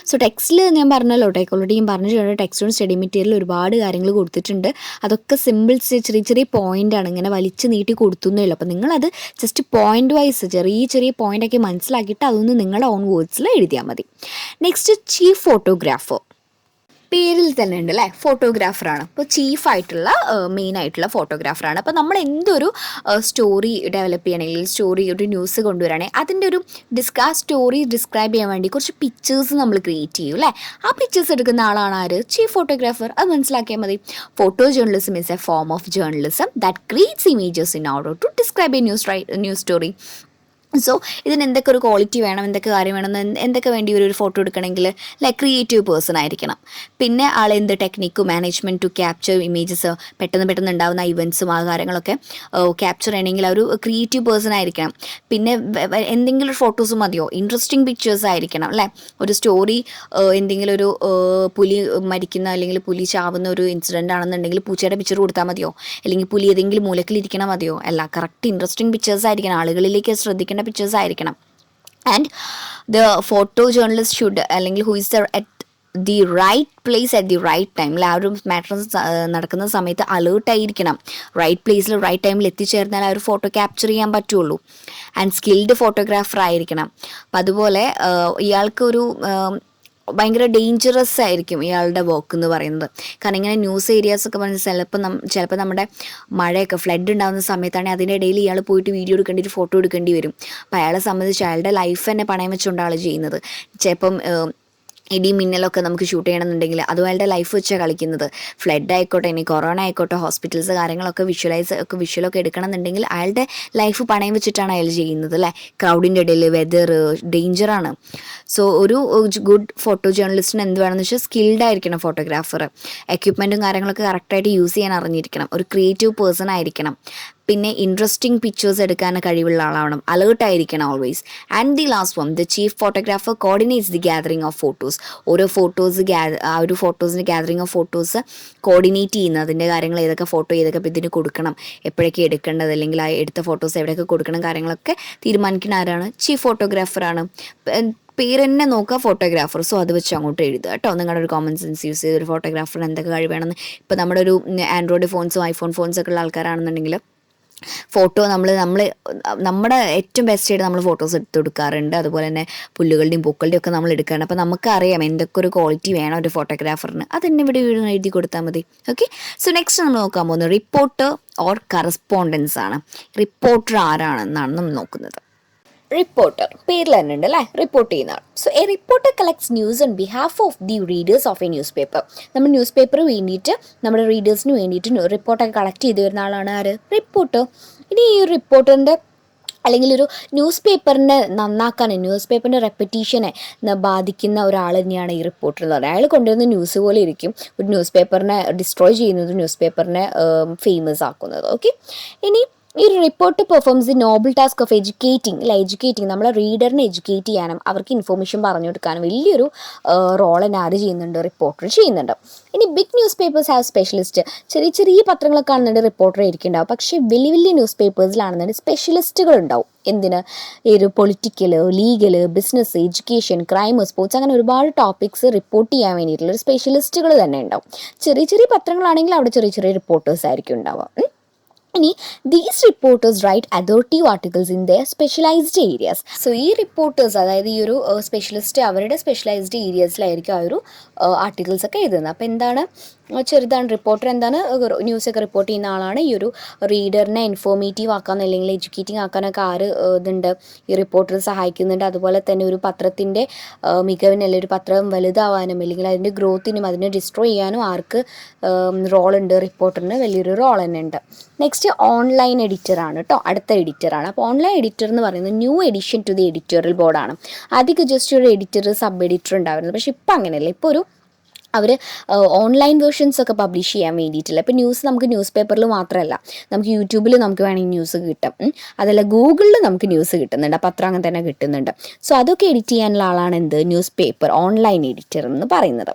Speaker 1: സോ ടെക്സ്റ്റിൽ ഞാൻ പറഞ്ഞല്ലോ, ഓൾറെഡി ഞാൻ പറഞ്ഞിട്ടുണ്ട്, ടെക്സ്റ്റും സ്റ്റഡി മെറ്റീരിയൽ ഒരുപാട് കാര്യങ്ങൾ കൊടുത്തിട്ടുണ്ട്. അതൊക്കെ സിമ്പിൾസ്, ചെറിയ പോയിൻ്റാണ്, ഇങ്ങനെ വലിച്ച് നീട്ടി കൊടുത്തുന്നേ ഉള്ളൂ. അപ്പോൾ നിങ്ങളത് ജസ്റ്റ് പോയിൻ്റ് വൈസ് ചെറിയ പോയിൻ്റൊക്കെ മനസ്സിലാക്കിയിട്ട് അതൊന്ന് നിങ്ങളുടെ ഓൺ വേർഡ്സിൽ എഴുതിയാൽ മതി. Next chief photographer. പേരിൽ തന്നെ ഉണ്ട് അല്ലേ, ഫോട്ടോഗ്രാഫറാണ്. അപ്പോൾ ചീഫായിട്ടുള്ള മെയിനായിട്ടുള്ള ഫോട്ടോഗ്രാഫറാണ്. അപ്പോൾ നമ്മൾ എന്തൊരു സ്റ്റോറി ഡെവലപ്പ് ചെയ്യണമെങ്കിൽ ഒരു ന്യൂസ് കൊണ്ടുവരികയാണെങ്കിൽ അതിൻ്റെ ഒരു സ്റ്റോറി ഡിസ്ക്രൈബ് ചെയ്യാൻ വേണ്ടി കുറച്ച് പിക്ചേഴ്സ് നമ്മൾ ക്രിയേറ്റ് ചെയ്യും അല്ലേ. ആ പിക്ചേഴ്സ് എടുക്കുന്ന ആളാണ് ആര്? Chief photographer. അത് മനസ്സിലാക്കിയാൽ മതി. Photo journalism is a form of journalism that creates images in order to describe a news story. So ഇതിന് എന്തൊക്കെ ഒരു ക്വാളിറ്റി വേണം, എന്തൊക്കെ കാര്യം വേണം, എന്തൊക്കെ വേണ്ടി ഒരു ഫോട്ടോ എടുക്കണമെങ്കിൽ ലൈക്ക് ക്രിയേറ്റീവ് പേഴ്സൺ ആയിരിക്കണം. പിന്നെ ആൾ എന്ത് ടെക്നിക്കും മാനേജ്മെൻറ്റ് ടു ക്യാപ്ചർ ഇമേജസ്, പെട്ടെന്ന് ഉണ്ടാകുന്ന ഇവൻറ്റ്സും ആ കാര്യങ്ങളൊക്കെ ക്യാപ്ചർ ചെയ്യണമെങ്കിൽ ഒരു ക്രിയേറ്റീവ് പേഴ്സൺ ആയിരിക്കണം. പിന്നെ എന്തെങ്കിലും ഒരു ഫോട്ടോസ് മതിയോ, ഇൻട്രസ്റ്റിംഗ് പിക്ചേഴ്സ് ആയിരിക്കണം അല്ലേ. ഒരു സ്റ്റോറി എന്തെങ്കിലും ഒരു പുലി മരിക്കുന്ന അല്ലെങ്കിൽ പുലി ചാവുന്ന ഒരു ഇൻസിഡൻ്റ് ആണെന്നുണ്ടെങ്കിൽ പൂച്ചയുടെ പിക്ചർ കൊടുത്താൽ മതിയോ, അല്ലെങ്കിൽ പുലി ഏതെങ്കിലും മൂലക്കിലിരിക്കണം മതിയോ? അല്ല, കറക്റ്റ് ഇൻട്രസ്റ്റിംഗ് പിക്ചേഴ്സ് ആയിരിക്കണം, ആളുകളിലേക്ക് ശ്രദ്ധിക്കേണ്ട പിക്ചേഴ്സ് ആയിരിക്കണം. And the photo journalist should, അല്ലെങ്കിൽ who is the right place at the right time. ആ ഒരു മാറ്റർ നടക്കുന്ന സമയത്ത് അലേർട്ടായിരിക്കണം. റൈറ്റ് പ്ലേസിൽ റൈറ്റ് ടൈമിൽ എത്തിച്ചേർന്നാൽ ആ ഒരു ഫോട്ടോ ക്യാപ്ചർ ചെയ്യാൻ പറ്റുള്ളൂ. ആൻഡ് സ്കിൽഡ് ഫോട്ടോഗ്രാഫർ ആയിരിക്കണം. അപ്പം അതുപോലെ ഇയാൾക്കൊരു ഭയങ്കര ഡേഞ്ചറസ് ആയിരിക്കും ഇയാളുടെ വർക്ക് എന്ന് പറയുന്നത്. കാരണം ഇങ്ങനെ ന്യൂസ് ഏരിയാസ് ഒക്കെ പറഞ്ഞാൽ ചിലപ്പോൾ നമ്മുടെ മഴയൊക്കെ ഫ്ലഡ് ഉണ്ടാകുന്ന സമയത്താണെങ്കിൽ അതിൻ്റെ ഇടയിൽ ഇയാൾ പോയിട്ട് വീഡിയോ എടുക്കേണ്ടി ഫോട്ടോ എടുക്കേണ്ടി വരും. അപ്പോൾ അയാളെ സംബന്ധിച്ച് അയാളുടെ ലൈഫ് തന്നെ പണയം വെച്ചുകൊണ്ട് ആൾ ചെയ്യുന്നത്. ചിലപ്പം ഇടി മിന്നലൊക്കെ നമുക്ക് ഷൂട്ട് ചെയ്യണമെന്നുണ്ടെങ്കിൽ അതും അയാളുടെ ലൈഫ് വെച്ചാണ് കളിക്കുന്നത്. ഫ്ലഡ് ആയിക്കോട്ടെ, ഇനി കൊറോണ ആയിക്കോട്ടെ, ഹോസ്പിറ്റൽസ് കാര്യങ്ങളൊക്കെ വിഷ്വലൊക്കെ എടുക്കണമെന്നുണ്ടെങ്കിൽ അയാളുടെ ലൈഫ് പണയം വെച്ചിട്ടാണ് അയാൾ ചെയ്യുന്നത് അല്ലേ. ക്രൗഡിൻ്റെ ഇടയിൽ വെതർ ഡേഞ്ചറാണ്. സോ ഒരു ഗുഡ് ഫോട്ടോ ജേർണലിസ്റ്റിന് എന്ത് വേണമെന്ന് വെച്ചാൽ സ്കിൽഡ് ആയിരിക്കണം ഫോട്ടോഗ്രാഫർ. എക്യുപ്മെൻറ്റും കാര്യങ്ങളൊക്കെ കറക്റ്റായിട്ട് യൂസ് ചെയ്യാൻ അറിഞ്ഞിരിക്കണം. ഒരു ക്രിയേറ്റീവ് പേഴ്സൺ ആയിരിക്കണം. പിന്നെ ഇൻട്രസ്റ്റിംഗ് പിക്ചേഴ്സ് എടുക്കാൻ കഴിവുള്ള ആളാവണം. അലേർട്ടായിരിക്കണം always. And the last one, the chief photographer coordinates the gathering of photos. ഓരോ ആ ഒരു ഫോട്ടോസിൻ്റെ ഗ്യാതറിംഗ് ഓഫ് ഫോട്ടോസ് കോർഡിനേറ്റ് ചെയ്യുന്നത്, അതിൻ്റെ കാര്യങ്ങൾ ഏതൊക്കെ ഫോട്ടോ ഏതൊക്കെ ഇതിന് കൊടുക്കണം, എപ്പോഴൊക്കെ എടുക്കേണ്ടത്, അല്ലെങ്കിൽ ആ എടുത്ത ഫോട്ടോസ് എവിടെയൊക്കെ കൊടുക്കണം, കാര്യങ്ങളൊക്കെ തീരുമാനിക്കുന്ന ആരാണ്? ചീഫ് ഫോട്ടോഗ്രാഫറാണ്. പേര് തന്നെ നോക്കുക, ഫോട്ടോഗ്രാഫർ. സോ അത് വെച്ച് അങ്ങോട്ട് എഴുതുക കേട്ടോ. നിങ്ങളുടെ ഒരു കോമൺ സെൻസ് യൂസ് ചെയ്ത് ഒരു ഫോട്ടോഗ്രാഫറിന് എന്തൊക്കെ കഴിവേണമെന്ന്. ഇപ്പോൾ നമ്മുടെ ഒരു ആൻഡ്രോയിഡ് ഫോൺസും ഐഫോൺ ഫോൺസൊക്കെ ഉള്ള ആൾക്കാരാണെന്നുണ്ടെങ്കിൽ ഫോട്ടോ നമ്മുടെ ഏറ്റവും ബെസ്റ്റ് ആയിട്ട് നമ്മൾ ഫോട്ടോസ് എടുത്ത് കൊടുക്കാറുണ്ട്. അതുപോലെ തന്നെ പുല്ലുകളുടെയും പൂക്കളുടെയും ഒക്കെ നമ്മൾ എടുക്കാറുണ്ട്. അപ്പോൾ നമുക്കറിയാം എന്തൊക്കെ ഒരു ക്വാളിറ്റി വേണം ഒരു ഫോട്ടോഗ്രാഫറിന്. അതെന്നെ ഇവിടെ എഴുതി കൊടുത്താൽ മതി. ഓക്കെ. സോ നെക്സ്റ്റ് നമ്മൾ നോക്കാൻ പോകുന്നത് റിപ്പോർട്ടർ ഓർ കറസ്പോണ്ടൻസ് ആണ്. റിപ്പോർട്ടർ ആരാണെന്നാണ് നമ്മൾ നോക്കുന്നത്. റിപ്പോർട്ടർ പേരിൽ തന്നെ ഉണ്ട് അല്ലേ, റിപ്പോർട്ട് ചെയ്യുന്ന ആൾ. So a reporter collects news on behalf of the readers of a news paper. നമ്മൾ ന്യൂസ് പേപ്പർ വേണ്ടിയിട്ട് നമ്മുടെ റീഡേഴ്സിന് വേണ്ടിയിട്ട് റിപ്പോർട്ടൊക്കെ കളക്ട് ചെയ്ത് വരുന്ന ആളാണ് ആര്? റിപ്പോർട്ടർ. ഇനി ഈ ഒരു റിപ്പോർട്ടറിൻ്റെ അല്ലെങ്കിൽ ഒരു ന്യൂസ് പേപ്പറിനെ നന്നാക്കാൻ, ന്യൂസ് പേപ്പറിൻ്റെ റെപ്പറ്റീഷനെ ബാധിക്കുന്ന ഒരാൾ തന്നെയാണ് ഈ റിപ്പോർട്ടർ എന്ന് പറയുന്നത്. അയാൾ കൊണ്ടുവരുന്ന ന്യൂസ് പോലെ ഇരിക്കും ഒരു ന്യൂസ് പേപ്പറിനെ ഡിസ്ട്രോയ് ചെയ്യുന്നത്, ന്യൂസ് പേപ്പറിനെ ഫേമസ് ആക്കുന്നത്. ഓക്കെ. ഇനി ഈ report performs the Noble task of educating നമ്മളെ റീഡറിനെ എഡ്യൂക്കേറ്റ് ചെയ്യാനും അവർക്ക് ഇൻഫോർമേഷൻ പറഞ്ഞു കൊടുക്കാനും വലിയൊരു റോൾ തന്നെ ആര് ചെയ്യുന്നുണ്ട്? റിപ്പോർട്ടർ ചെയ്യുന്നുണ്ട്. ഇനി big newspapers have specialist. ചെറിയ പത്രങ്ങളൊക്കെ ആണെന്നുണ്ട് റിപ്പോർട്ടർ ഇരിക്കുന്നുണ്ടാവും. പക്ഷേ വലിയ ന്യൂസ് പേപ്പേഴ്സിലാണെന്നുണ്ട് സ്പെഷ്യലിസ്റ്റുകൾ ഉണ്ടാവും. എന്തിന്? ഈ ഒരു political, legal, business, education, crime, sports, അങ്ങനെ ഒരുപാട് ടോപ്പിക്സ് റിപ്പോർട്ട് ചെയ്യാൻ വേണ്ടിയിട്ടുള്ള ഒരു സ്പെഷ്യലിസ്റ്റുകൾ തന്നെ ഉണ്ടാവും. ചെറിയ പത്രങ്ങളാണെങ്കിൽ അവിടെ ചെറിയ റിപ്പോർട്ടേഴ്സ് ആയിരിക്കും ഉണ്ടാവുക. ഇനി these reporters write authoritative articles in their specialised areas. So ഈ റിപ്പോർട്ടേഴ്സ്, അതായത് ഈ ഒരു സ്പെഷ്യലിസ്റ്റ് അവരുടെ സ്പെഷ്യലൈസ്ഡ് ഏരിയാസിലായിരിക്കും ആ ഒരു ആർട്ടിക്കിൾസ് ഒക്കെ എഴുതുന്നത്. അപ്പോൾ എന്താണ് ചെറുതാണ് റിപ്പോർട്ടർ, എന്താണ് ന്യൂസൊക്കെ റിപ്പോർട്ട് ചെയ്യുന്ന ആളാണ്. ഈ ഒരു റീഡറിനെ ഇൻഫോർമേറ്റീവ് ആക്കാൻ അല്ലെങ്കിൽ എഡ്യൂക്കേറ്റിംഗ് ആക്കാനൊക്കെ ആര് ഇതുണ്ട്? ഈ റിപ്പോർട്ടർ സഹായിക്കുന്നുണ്ട്. അതുപോലെ തന്നെ ഒരു പത്രത്തിൻ്റെ മികവിന്, അല്ലെങ്കിൽ ഒരു പത്രം വലുതാവാനും അല്ലെങ്കിൽ അതിൻ്റെ ഗ്രോത്തിനും അതിനെ ഡിസ്ട്രോയ് ചെയ്യാനും ആർക്ക് റോളുണ്ട്? റിപ്പോർട്ടറിന് വലിയൊരു റോൾ തന്നെ ഉണ്ട്. നെക്സ്റ്റ് ഓൺലൈൻ എഡിറ്ററാണ് കേട്ടോ, അടുത്ത എഡിറ്ററാണ്. അപ്പോൾ ഓൺലൈൻ എഡിറ്റർ എന്ന് പറയുന്നത് new edition to the editorial ബോർഡാണ്. ആദ്യമൊക്കെ ജസ്റ്റ് ഒരു എഡിറ്റർ, സബ് എഡിറ്റർ ഉണ്ടായിരുന്നു. പക്ഷേ ഇപ്പം അങ്ങനെയല്ല. ഇപ്പോൾ ഒരു അവർ ഓൺലൈൻ വേർഷൻസ് ഒക്കെ പബ്ലിഷ് ചെയ്യാൻ വേണ്ടിയിട്ടില്ല. ഇപ്പോൾ ന്യൂസ് നമുക്ക് ന്യൂസ് പേപ്പറിൽ മാത്രമല്ല, നമുക്ക് യൂട്യൂബിൽ നമുക്ക് വേണമെങ്കിൽ ന്യൂസ് കിട്ടും. അതല്ല ഗൂഗിളിൽ നമുക്ക് ന്യൂസ് കിട്ടുന്നുണ്ട്, പത്രം അങ്ങനെ തന്നെ കിട്ടുന്നുണ്ട്. സോ അതൊക്കെ എഡിറ്റ് ചെയ്യാനുള്ള ആളാണ് എന്ത്? ന്യൂസ് പേപ്പർ ഓൺലൈൻ എഡിറ്റർ എന്ന് പറയുന്നത്.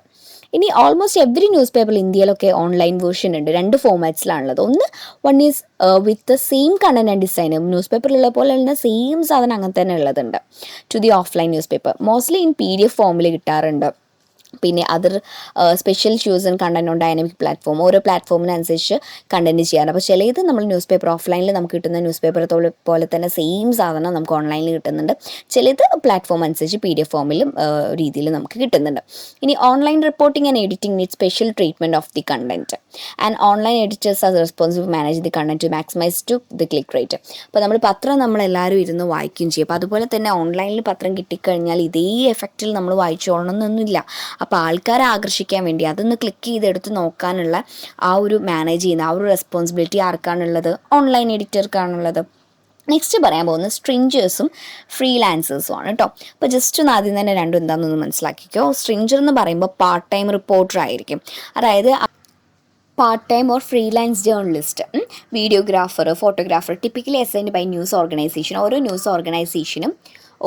Speaker 1: ഇനി ഓൾമോസ്റ്റ് എവറി ന്യൂസ് പേപ്പർ ഇന്ത്യയിലൊക്കെ ഓൺലൈൻ വേർഷൻ ഉണ്ട്. 2 ഫോമാറ്റ്സിലാണുള്ളത്. One is with the same content and design. News പേപ്പറിലുള്ള പോലെ തന്നെ സെയിം സാധനം അങ്ങനെ തന്നെ ഉള്ളതുണ്ട്. To the offline news paper mostly in PDF ഫോമിൽ കിട്ടാറുണ്ട്. പിന്നെ other special shows and content on dynamic platform. ഓരോ പ്ലാറ്റ്ഫോമിനനുസരിച്ച് കണ്ടന്റ് ചെയ്യാറ്. അപ്പോൾ ചിലത് നമ്മൾ ന്യൂസ് പേപ്പർ ഓഫ്ലൈനിൽ നമുക്ക് കിട്ടുന്ന ന്യൂസ് പേപ്പർ പോലെ തന്നെ സെയിം സാധനം നമുക്ക് ഓൺലൈനിൽ കിട്ടുന്നുണ്ട്. ചിലത് പ്ലാറ്റ്ഫോം അനുസരിച്ച് PDF ഫോമിലും രീതിയിൽ നമുക്ക് കിട്ടുന്നുണ്ട്. ഇനി online reporting and editing need special treatment of the content and online editors are responsible manage the content to maximise to the click rate. അപ്പോൾ നമ്മൾ പത്രം നമ്മളെല്ലാവരും ഇരുന്ന് വായിക്കുകയും ചെയ്യും. അപ്പോൾ അതുപോലെ തന്നെ ഓൺലൈനിൽ പത്രം കിട്ടിക്കഴിഞ്ഞാൽ ഇതേ എഫക്റ്റിൽ നമ്മൾ വായിച്ചോളണമെന്നൊന്നുമില്ല. അപ്പോൾ ആൾക്കാരെ ആകർഷിക്കാൻ വേണ്ടി അതൊന്ന് ക്ലിക്ക് ചെയ്തെടുത്ത് നോക്കാനുള്ള ആ ഒരു മാനേജ് ചെയ്യുന്ന ആ ഒരു റെസ്പോൺസിബിലിറ്റി ആർക്കാണുള്ളത്? ഓൺലൈൻ എഡിറ്റർക്കാണുള്ളത്. നെക്സ്റ്റ് പറയാൻ പോകുന്നത് സ്ട്രിഞ്ചേഴ്സും ഫ്രീലാൻസേഴ്സും ആണ് കേട്ടോ. അപ്പോൾ ജസ്റ്റ് ഒന്ന് ആദ്യം തന്നെ രണ്ടും എന്താണെന്നൊന്ന് മനസ്സിലാക്കിക്കോ. സ്ട്രിഞ്ചർ എന്ന് പറയുമ്പോൾ പാർട്ട് ടൈം റിപ്പോർട്ടർ ആയിരിക്കും, അതായത് part time or freelance journalist, videographer, photographer, typically assigned by news organisation. ഓരോ ന്യൂസ് ഓർഗനൈസേഷനും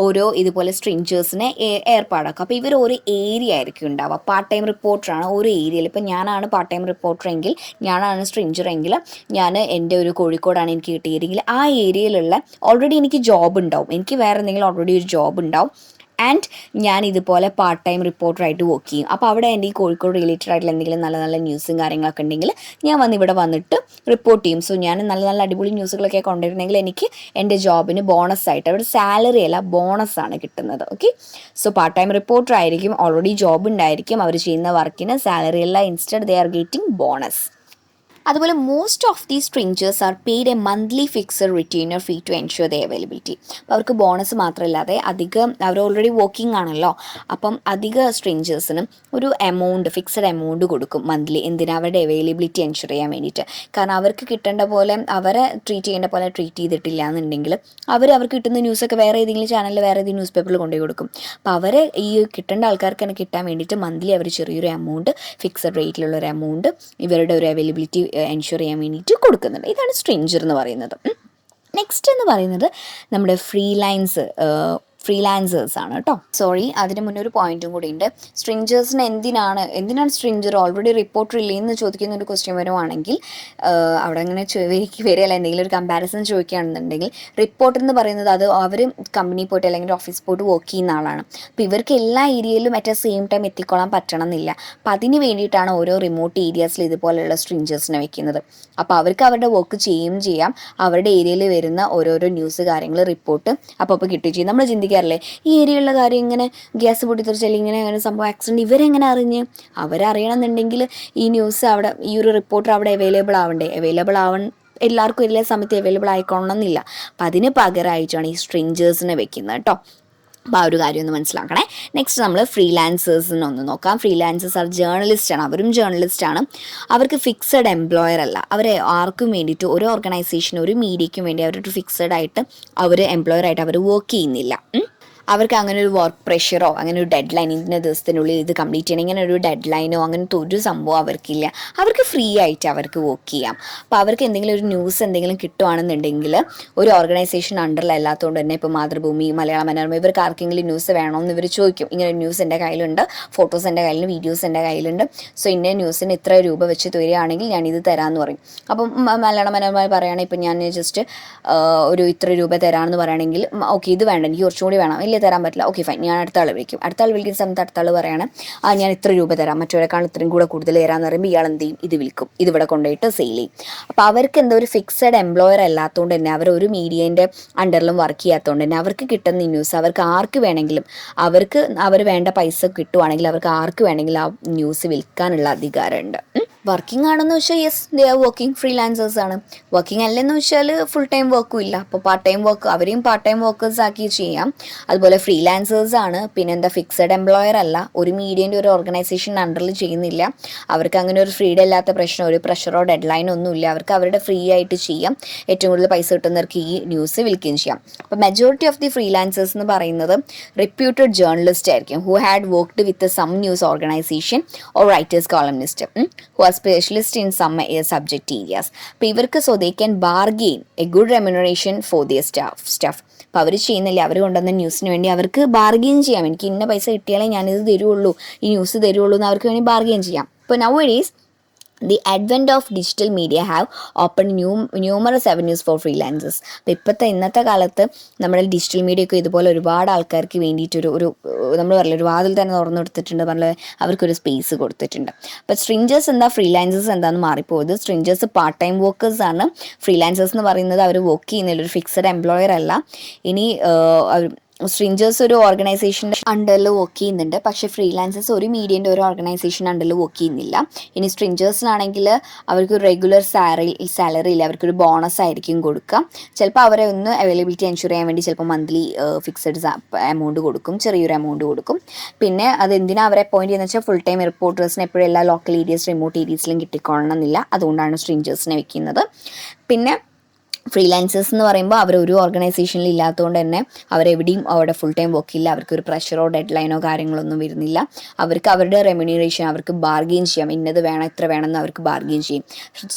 Speaker 1: ഓരോ ഇതുപോലെ സ്ട്രിഞ്ചേഴ്സിനെ ഏർപ്പാടാക്കും. അപ്പോൾ ഇവർ ഒരു ഏരിയ ആയിരിക്കും ഉണ്ടാവുക. പാർട്ട് ടൈം റിപ്പോർട്ടറാണ് ഓരോ ഏരിയയിൽ. ഇപ്പം ഞാനാണ് പാർട്ട് ടൈം റിപ്പോർട്ടർ എങ്കിൽ, ഞാനാണ് സ്ട്രിഞ്ചർ എങ്കിൽ, ഞാൻ എൻ്റെ ഒരു കോഴിക്കോടാണ് എനിക്ക് കിട്ടിയതെങ്കിൽ ആ ഏരിയയിലുള്ള ഓൾറെഡി എനിക്ക് ജോബ് ഉണ്ടാവും, എനിക്ക് വേറെ എന്തെങ്കിലും ഓൾറെഡി ഒരു ജോബ് ഉണ്ടാവും. ആൻഡ് ഞാൻ ഇതുപോലെ പാർട്ട് ടൈം റിപ്പോർട്ടറായിട്ട് വർക്ക് ചെയ്യും. അപ്പോൾ അവിടെ എൻ്റെ ഈ കോഴിക്കോട് റിലേറ്റഡ് ആയിട്ടുള്ള എന്തെങ്കിലും നല്ല നല്ല ന്യൂസും കാര്യങ്ങളൊക്കെ ഉണ്ടെങ്കിൽ ഞാൻ ഇവിടെ വന്നിട്ട് റിപ്പോർട്ട് ചെയ്യും. സോ ഞാൻ നല്ല നല്ല അടിപൊളി ന്യൂസുകളൊക്കെ കൊണ്ടുവരുന്നെങ്കിൽ എനിക്ക് എൻ്റെ ജോബിന് ബോണസ് ആയിട്ട്, അവിടെ സാലറി അല്ല ബോണസാണ് കിട്ടുന്നത്. Okay, so part time reporter ആയിരിക്കും, ഓൾറെഡി ജോബ് ഉണ്ടായിരിക്കും, അവർ ചെയ്യുന്ന വർക്കിന് സാലറി അല്ല, instead they are getting bonus. അതുപോലെ most of the stringers are paid a monthly fixed retainer fee to ensure the availability. അപ്പോൾ അവർക്ക് ബോണസ് മാത്രമല്ലാതെ അധികം അവർ ഓൾറെഡി വർക്കിംഗ് ആണല്ലോ, അപ്പം അധിക സ്ട്രിഞ്ചേഴ്സിനും ഒരു എമൗണ്ട്, ഫിക്സഡ് എമൗണ്ട് കൊടുക്കും മന്ത്ലി. എന്തിനാ? അവരുടെ അവൈലബിലിറ്റി എൻഷുർ ചെയ്യാൻ വേണ്ടിയിട്ട്. കാരണം അവർക്ക് കിട്ടേണ്ട പോലെ, അവരെ ട്രീറ്റ് ചെയ്യേണ്ട പോലെ ട്രീറ്റ് ചെയ്തിട്ടില്ല എന്നുണ്ടെങ്കിൽ അവർക്ക് കിട്ടുന്ന ന്യൂസൊക്കെ വേറെ ഏതെങ്കിലും ചാനലിൽ, വേറെ ഏതെങ്കിലും ന്യൂസ് പേപ്പറിൽ കൊണ്ടുപോയി കൊടുക്കും. അപ്പോൾ അവരെ ഈ കിട്ടേണ്ട ആൾക്കാർക്ക് തന്നെ കിട്ടാൻ വേണ്ടിയിട്ട് മന്ത്ലി അവർ ചെറിയൊരു എമൗണ്ട്, ഫിക്സഡ് റേറ്റിലുള്ള ഒരു എമൗണ്ട് ഇവരുടെ ഒരു അവൈലബിലിറ്റി എൻഷുർ ചെയ്യാൻ വേണ്ടിയിട്ട് കൊടുക്കുന്നുണ്ട്. ഇതാണ് സ്ട്രിഞ്ചർ എന്ന് പറയുന്നത്. നെക്സ്റ്റ് എന്ന് പറയുന്നത് നമ്മുടെ ഫ്രീലാൻസേഴ്സ് ആണ് കേട്ടോ. സോറി, അതിന് മുന്നേ ഒരു പോയിന്റും കൂടി ഉണ്ട്. സ്ട്രിഞ്ചേഴ്സിന് എന്തിനാണ് സ്ട്രിഞ്ചർ, ഓൾറെഡി റിപ്പോർട്ടർ ഇല്ലേന്ന് ചോദിക്കുന്ന ഒരു ക്വസ്റ്റ്യൻ വരുവാണെങ്കിൽ അവിടെ അങ്ങനെ വരികയല്ല, എന്തെങ്കിലും ഒരു കമ്പാരിസൺ ചോദിക്കുകയാണെന്നുണ്ടെങ്കിൽ റിപ്പോർട്ടർ എന്ന് പറയുന്നത് അത് അവർ കമ്പനി പോയിട്ട് അല്ലെങ്കിൽ ഓഫീസ് പോയിട്ട് വർക്ക് ചെയ്യുന്ന ആളാണ്. അപ്പോൾ ഇവർക്ക് എല്ലാ ഏരിയയിലും അറ്റ് എ സെയിം ടൈം എത്തിക്കൊള്ളാൻ പറ്റണമെന്നില്ല. അപ്പോൾ അതിന് വേണ്ടിയിട്ടാണ് ഓരോ റിമോട്ട് ഏരിയാസിൽ ഇതുപോലെയുള്ള സ്ട്രിഞ്ചേഴ്സിനെ വെക്കുന്നത്. അപ്പോൾ അവർക്ക് അവരുടെ വർക്ക് ചെയ്യുകയും ചെയ്യാം, അവരുടെ ഏരിയയിൽ വരുന്ന ഓരോരോ ന്യൂസ് കാര്യങ്ങൾ റിപ്പോർട്ട് അപ്പോൾ കിട്ടുകയും ചെയ്യും. നമ്മൾ ചിന്തിക്കാറില്ലേ ഈ ഏരിയയിലുള്ള കാര്യം, ഇങ്ങനെ ഗ്യാസ് പൊട്ടിത്തെറിച്ചാൽ ഇങ്ങനെ സംഭവം ആക്സിഡൻറ്റ് ഇവരെങ്ങനെ അറിഞ്ഞ്? അവരറിയണമെന്നുണ്ടെങ്കിൽ ഈ ന്യൂസ് അവിടെ, ഈ ഒരു റിപ്പോർട്ടർ അവിടെ അവൈലബിൾ എല്ലാവർക്കും എല്ലാ സമയത്ത് അവൈലബിൾ ആയിക്കൊള്ളണമെന്നില്ല. അപ്പം അതിന് പകരമായിട്ടാണ് ഈ സ്ട്രിഞ്ചേഴ്സിനെ വെക്കുന്നത് കേട്ടോ. അപ്പോൾ ആ ഒരു കാര്യം ഒന്ന് മനസ്സിലാക്കണേ. നെക്സ്റ്റ് നമ്മൾ ഫ്രീലാൻസേഴ്സിനെ ഒന്ന് നോക്കാം. ഫ്രീലാൻസേഴ്സ് ആർ ജേർണലിസ്റ്റാണ്, അവരും ജേർണലിസ്റ്റാണ്. അവർക്ക് ഫിക്സഡ് എംപ്ലോയർ അല്ല, അവരെ ആർക്കും വേണ്ടിയിട്ട്, ഒരു ഓർഗനൈസേഷനും ഒരു മീഡിയയ്ക്കും വേണ്ടി അവരൊരു ഫിക്സഡ് ആയിട്ട് അവർ എംപ്ലോയറായിട്ട് അവർ വർക്ക് ചെയ്യുന്നില്ല. അവർക്ക് അങ്ങനെ ഒരു വർക്ക് പ്രഷറോ അങ്ങനെ ഒരു ഡെഡ് ലൈൻ, ഇന്ന ദിവസത്തിനുള്ളിൽ ഇത് കംപ്ലീറ്റ് ചെയ്യണം, ഇങ്ങനെ ഒരു ഡെഡ് ലൈനോ അങ്ങനത്തെ ഒരു സംഭവം അവർക്കില്ല. അവർക്ക് ഫ്രീ ആയിട്ട് അവർക്ക് വർക്ക് ചെയ്യാം. അപ്പോൾ അവർക്ക് എന്തെങ്കിലും ഒരു ന്യൂസ് എന്തെങ്കിലും കിട്ടുകയാണെന്നുണ്ടെങ്കിൽ ഒരു ഓർഗനൈസേഷൻ അണ്ടറിലല്ലാത്തതുകൊണ്ട് തന്നെ, ഇപ്പോൾ മാതൃഭൂമി, മലയാള മനോരമ, ഇവർക്ക് ആർക്കെങ്കിലും ന്യൂസ് വേണമെന്ന് ഇവർ ചോദിക്കും. ഇങ്ങനെ ന്യൂസ് എൻ്റെ കയ്യിലുണ്ട്, ഫോട്ടോസ് എൻ്റെ കയ്യിലുണ്ട്, വീഡിയോസ് എൻ്റെ കയ്യിലുണ്ട്, സോ ഇന്ന ന്യൂസിന് ഇത്ര രൂപ വെച്ച് തരികയാണെങ്കിൽ ഞാനിത് തരാമെന്ന് പറയും. അപ്പം മലയാള മനോരമ പറയുകയാണെങ്കിൽ ഇപ്പം ഞാൻ ജസ്റ്റ് ഒരു ഇത്ര രൂപ തരാമെന്ന് പറയുകയാണെങ്കിൽ ഓക്കെ ഇത് വേണ്ട, എനിക്ക് കുറച്ചും കൂടി വേണം, ഇല്ല തരാൻ പറ്റില്ല, ഓക്കെ ഫൈൻ, ഞാൻ അടുത്ത ആൾ വിളിക്കും. അടുത്ത ആൾ വിളിക്കുന്ന സമയത്ത് അടുത്ത ആൾ പറയാണ് ഞാൻ ഇത്ര രൂപ തരാം, മറ്റൊരാൾ ഇത്രയും കൂടെ കൂടുതൽ തരാമെന്ന് പറയുമ്പോൾ ഇയാൾ എന്ത് ചെയ്യും? ഇത് വിൽക്കും, ഇതിവിടെ കൊണ്ടുപോയിട്ട് സെയിൽ ചെയ്യും. അപ്പോൾ അവർക്ക് എന്തോ ഒരു ഫിക്സഡ് എംപ്ലോയർ അല്ലാത്തതുകൊണ്ട് തന്നെ, അവർ ഒരു മീഡിയേൻ്റെ അണ്ടറിലും വർക്ക് ചെയ്യാത്തതുകൊണ്ട് തന്നെ അവർക്ക് കിട്ടുന്ന ഈ ന്യൂസ് അവർക്ക് ആർക്ക് വേണമെങ്കിലും, അവർ വേണ്ട പൈസ കിട്ടുവാണെങ്കിൽ അവർക്ക് ആർക്ക് വേണമെങ്കിലും ആ ന്യൂസ് വിൽക്കാനുള്ള അധികാരമുണ്ട്. വർക്കിംഗ് ആണെന്ന് വെച്ചാൽ yes, they are working, freelancers ആണ്. വർക്കിംഗ് അല്ലെന്ന് വെച്ചാൽ ഫുൾ ടൈം വർക്കും ഇല്ല. അപ്പോൾ പാർട്ട് ടൈം വർക്ക്, അവരെയും പാർട്ട് ടൈം വർക്കേഴ്സ് ആക്കി ചെയ്യാം. അതുപോലെ ഫ്രീലാൻസേഴ്സ് ആണ്. പിന്നെ എന്താ, ഫിക്സഡ് എംപ്ലോയർ അല്ല, ഒരു മീഡിയൻ്റെ ഒരു ഓർഗനൈസേഷൻ അണ്ടറിൽ ചെയ്യുന്നില്ല. അവർക്ക് അങ്ങനെ ഒരു ഫ്രീഡം ഇല്ലാത്ത പ്രശ്നം, ഒരു പ്രഷറോ ഡെഡ് ലൈനോ ഒന്നുമില്ല. അവർക്ക് അവരുടെ ഫ്രീ ആയിട്ട് ചെയ്യാം. ഏറ്റവും കൂടുതൽ പൈസ കിട്ടുന്നവർക്ക് ഈ ന്യൂസ് വിൽക്കുകയും ചെയ്യാം. അപ്പോൾ മെജോറിറ്റി ഓഫ് ദി ഫ്രീലാൻസേഴ്സ് എന്ന് പറയുന്നത് റെപ്യൂട്ടഡ് ജേർണലിസ്റ്റ് ആയിരിക്കും, who had worked with some news organisation or writers columnist, who are specialist in some subject areas. അപ്പോൾ ഇവർക്ക് so they can bargain a good remuneration for their staff. അപ്പോൾ അവർ ചെയ്യുന്നില്ല, അവർ കൊണ്ടുവന്ന ന്യൂസിന് വേണ്ടി അവർക്ക് ബാർഗെയിൻ ചെയ്യാം. എനിക്ക് ഇന്ന പൈസ കിട്ടിയാലേ ഞാനിത് തരുള്ളൂ, ഈ ന്യൂസ് തരുള്ളൂ എന്ന് അവർക്ക് വേണ്ടി ബാർഗെയിൻ ചെയ്യാം. ഇപ്പോൾ now days the advent of digital media have opened numerous avenues for freelancers. അപ്പോൾ ഇന്നത്തെ കാലത്ത് നമ്മുടെ ഡിജിറ്റൽ മീഡിയ ഒക്കെ ഇതുപോലെ ഒരുപാട് ആൾക്കാർക്ക് വേണ്ടിയിട്ട് ഒരു നമ്മൾ പറയില്ല, ഒരു വാതിൽ തന്നെ തുറന്നു കൊടുത്തിട്ടുണ്ട്, പറഞ്ഞ അവർക്കൊരു സ്പേസ് കൊടുത്തിട്ടുണ്ട്. അപ്പോൾ സ്ട്രിഞ്ചേഴ്സ് എന്താ, ഫ്രീലാൻസേഴ്സ് എന്താണെന്ന് മാറിപ്പോയത്. സ്ട്രിഞ്ചേഴ്സ് പാർട്ട് ടൈം വർക്കേഴ്സ് ആണ്. ഫ്രീലാൻസേഴ്സ് എന്ന് പറയുന്നത് അവർ വർക്ക് ചെയ്യുന്നില്ല, ഒരു ഫിക്സഡ് എംപ്ലോയർ അല്ല. ഇനി സ്ട്രിഞ്ചേഴ്സ് ഒരു ഓർഗനൈസേഷൻ്റെ അണ്ടറിൽ വർക്ക് ചെയ്യുന്നുണ്ട്, പക്ഷേ ഫ്രീലാൻസേഴ്സ് ഒരു മീഡിയൻ്റെ ഒരു ഓർഗനൈസേഷൻ അണ്ടറിൽ വർക്ക് ചെയ്യുന്നില്ല. ഇനി സ്ട്രിഞ്ചേഴ്സിനാണെങ്കിൽ അവർക്ക് റെഗുലർ സാലറി ഇല്ല, അവർക്കൊരു ബോണസ് ആയിരിക്കും കൊടുക്കുക. ചിലപ്പോൾ അവരെ ഒന്ന് അവൈലബിലിറ്റി എൻഷുർ ചെയ്യാൻ വേണ്ടി ചിലപ്പോൾ മന്ത്ലി ഫിക്സഡ് എമൗണ്ട് കൊടുക്കും, ചെറിയൊരു എമൗണ്ട് കൊടുക്കും. പിന്നെ അതെന്തിനാണ് അവരെ അപ്പോയിൻറ്റ് ചെയ്യുന്നത് വെച്ചാൽ ഫുൾ ടൈം റിപ്പോർട്ടേഴ്സിന് എപ്പോഴും എല്ലാ ലോക്കൽ ഏരിയസ്, റിമോട്ട് ഏരിയസിലും കിട്ടിക്കൊള്ളണമെന്നില്ല. അതുകൊണ്ടാണ് സ്ട്രിഞ്ചേഴ്സിനെ വെക്കുന്നത്. പിന്നെ ഫ്രീലാൻസേഴ്സ് എന്ന് പറയുമ്പോൾ അവർ ഒരു ഓർഗനൈസേഷനിൽ ഇല്ലാത്തതുകൊണ്ട് തന്നെ അവരെവിടെയും അവിടെ ഫുൾ ടൈം വർക്കില്ല, അവർക്കൊരു പ്രഷറോ ഡെഡ് ലൈനോ കാര്യങ്ങളൊന്നും വരുന്നില്ല. അവർക്ക് അവരുടെ റെമ്യൂണറേഷൻ അവർക്ക് ബാർഗെയിൻ ചെയ്യാം, ഇന്നത് വേണം ഇത്ര വേണമെന്ന് അവർക്ക് ബാർഗെയിൻ ചെയ്യും.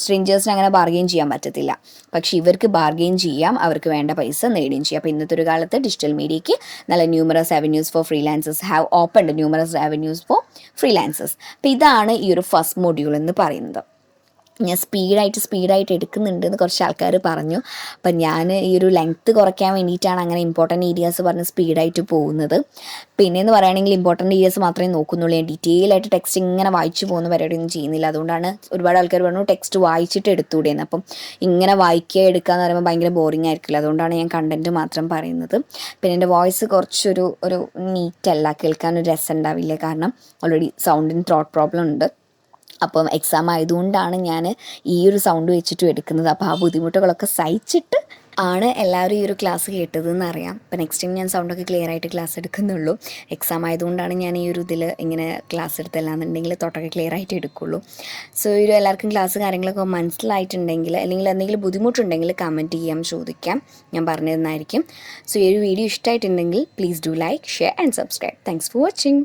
Speaker 1: സ്ട്രേഞ്ചേഴ്സിന് അങ്ങനെ ബാർഗെയിൻ ചെയ്യാൻ പറ്റത്തില്ല, പക്ഷേ ഇവർക്ക് ബാർഗെയിൻ ചെയ്യാം, അവർക്ക് വേണ്ട പൈസ നേടുകയും ചെയ്യാം. അപ്പോൾ ഇന്നത്തെ ഒരു കാലത്ത് ഡിജിറ്റൽ മീഡിയയ്ക്ക് നല്ല numerous avenues for freelancers have opened numerous avenues for freelancers. അപ്പോൾ ഇതാണ് ഈ ഒരു ഫസ്റ്റ് മൊഡ്യൂൾ എന്ന് പറയുന്നത്. ഞാൻ സ്പീഡായിട്ട് എടുക്കുന്നുണ്ട് എന്ന് കുറച്ച് ആൾക്കാർ പറഞ്ഞു. അപ്പം ഞാൻ ഈ ഒരു ലെങ്ത്ത് കുറയ്ക്കാൻ വേണ്ടിയിട്ടാണ് അങ്ങനെ ഇമ്പോർട്ടൻറ്റ് ഏരിയാസ് പറഞ്ഞ് സ്പീഡായിട്ട് പോകുന്നത്. പിന്നെയെന്ന് പറയുകയാണെങ്കിൽ ഇമ്പോർട്ടൻറ്റ് ഏരിയാസ് മാത്രമേ നോക്കുന്നുള്ളൂ. ഞാൻ ഡീറ്റെയിൽ ആയിട്ട് ടെക്സ്റ്റ് ഇങ്ങനെ വായിച്ചു പോകുന്ന പരിപാടിയൊന്നും ചെയ്യുന്നില്ല. അതുകൊണ്ടാണ് ഒരുപാട് ആൾക്കാർ പറഞ്ഞു ടെക്സ്റ്റ് വായിച്ചിട്ട് എടുത്തുകൂടെയെന്ന്. അപ്പം ഇങ്ങനെ വായിക്കുക എടുക്കുക എന്ന് പറയുമ്പോൾ ഭയങ്കര ബോറിംഗ് ആയിരിക്കില്ല. അതുകൊണ്ടാണ് ഞാൻ കണ്ടൻറ്റ് മാത്രം പറയുന്നത്. പിന്നെ എൻ്റെ വോയിസ് കുറച്ചൊരു നീറ്റല്ല, കേൾക്കാനൊരു രസം ഉണ്ടാവില്ല, കാരണം ഓൾറെഡി സൗണ്ടിന് ത്രോട്ട് പ്രോബ്ലം ഉണ്ട്. അപ്പം എക്സാം ആയതുകൊണ്ടാണ് ഞാൻ ഈ ഒരു സൗണ്ട് വെച്ചിട്ടും എടുക്കുന്നത്. അപ്പോൾ ആ ബുദ്ധിമുട്ടുകളൊക്കെ സഹിച്ചിട്ട് ആണ് എല്ലാവരും ഈ ഒരു ക്ലാസ് കേട്ടതെന്ന് അറിയാം. അപ്പോൾ നെക്സ്റ്റ് ടൈം ഞാൻ സൗണ്ടൊക്കെ ക്ലിയർ ആയിട്ട് ക്ലാസ് എടുക്കുന്നുള്ളൂ. എക്സാം ആയതുകൊണ്ടാണ് ഞാൻ ഈ ഒരു ഇതിൽ ഇങ്ങനെ ക്ലാസ് എടുത്തല്ലാന്നുണ്ടെങ്കിൽ തൊട്ടൊക്കെ ക്ലിയർ ആയിട്ട് എടുക്കുള്ളൂ. സോ ഈ ഒരു എല്ലാവർക്കും ക്ലാസ് കാര്യങ്ങളൊക്കെ മനസ്സിലായിട്ടുണ്ടെങ്കിൽ അല്ലെങ്കിൽ എന്തെങ്കിലും ബുദ്ധിമുട്ടുണ്ടെങ്കിൽ കമൻറ്റ് ചെയ്യാം, ചോദിക്കാം, ഞാൻ പറഞ്ഞു തന്നായിരിക്കും. സോ ഈ ഒരു വീഡിയോ ഇഷ്ടമായിട്ടുണ്ടെങ്കിൽ please do like, share and subscribe. Thanks for watching.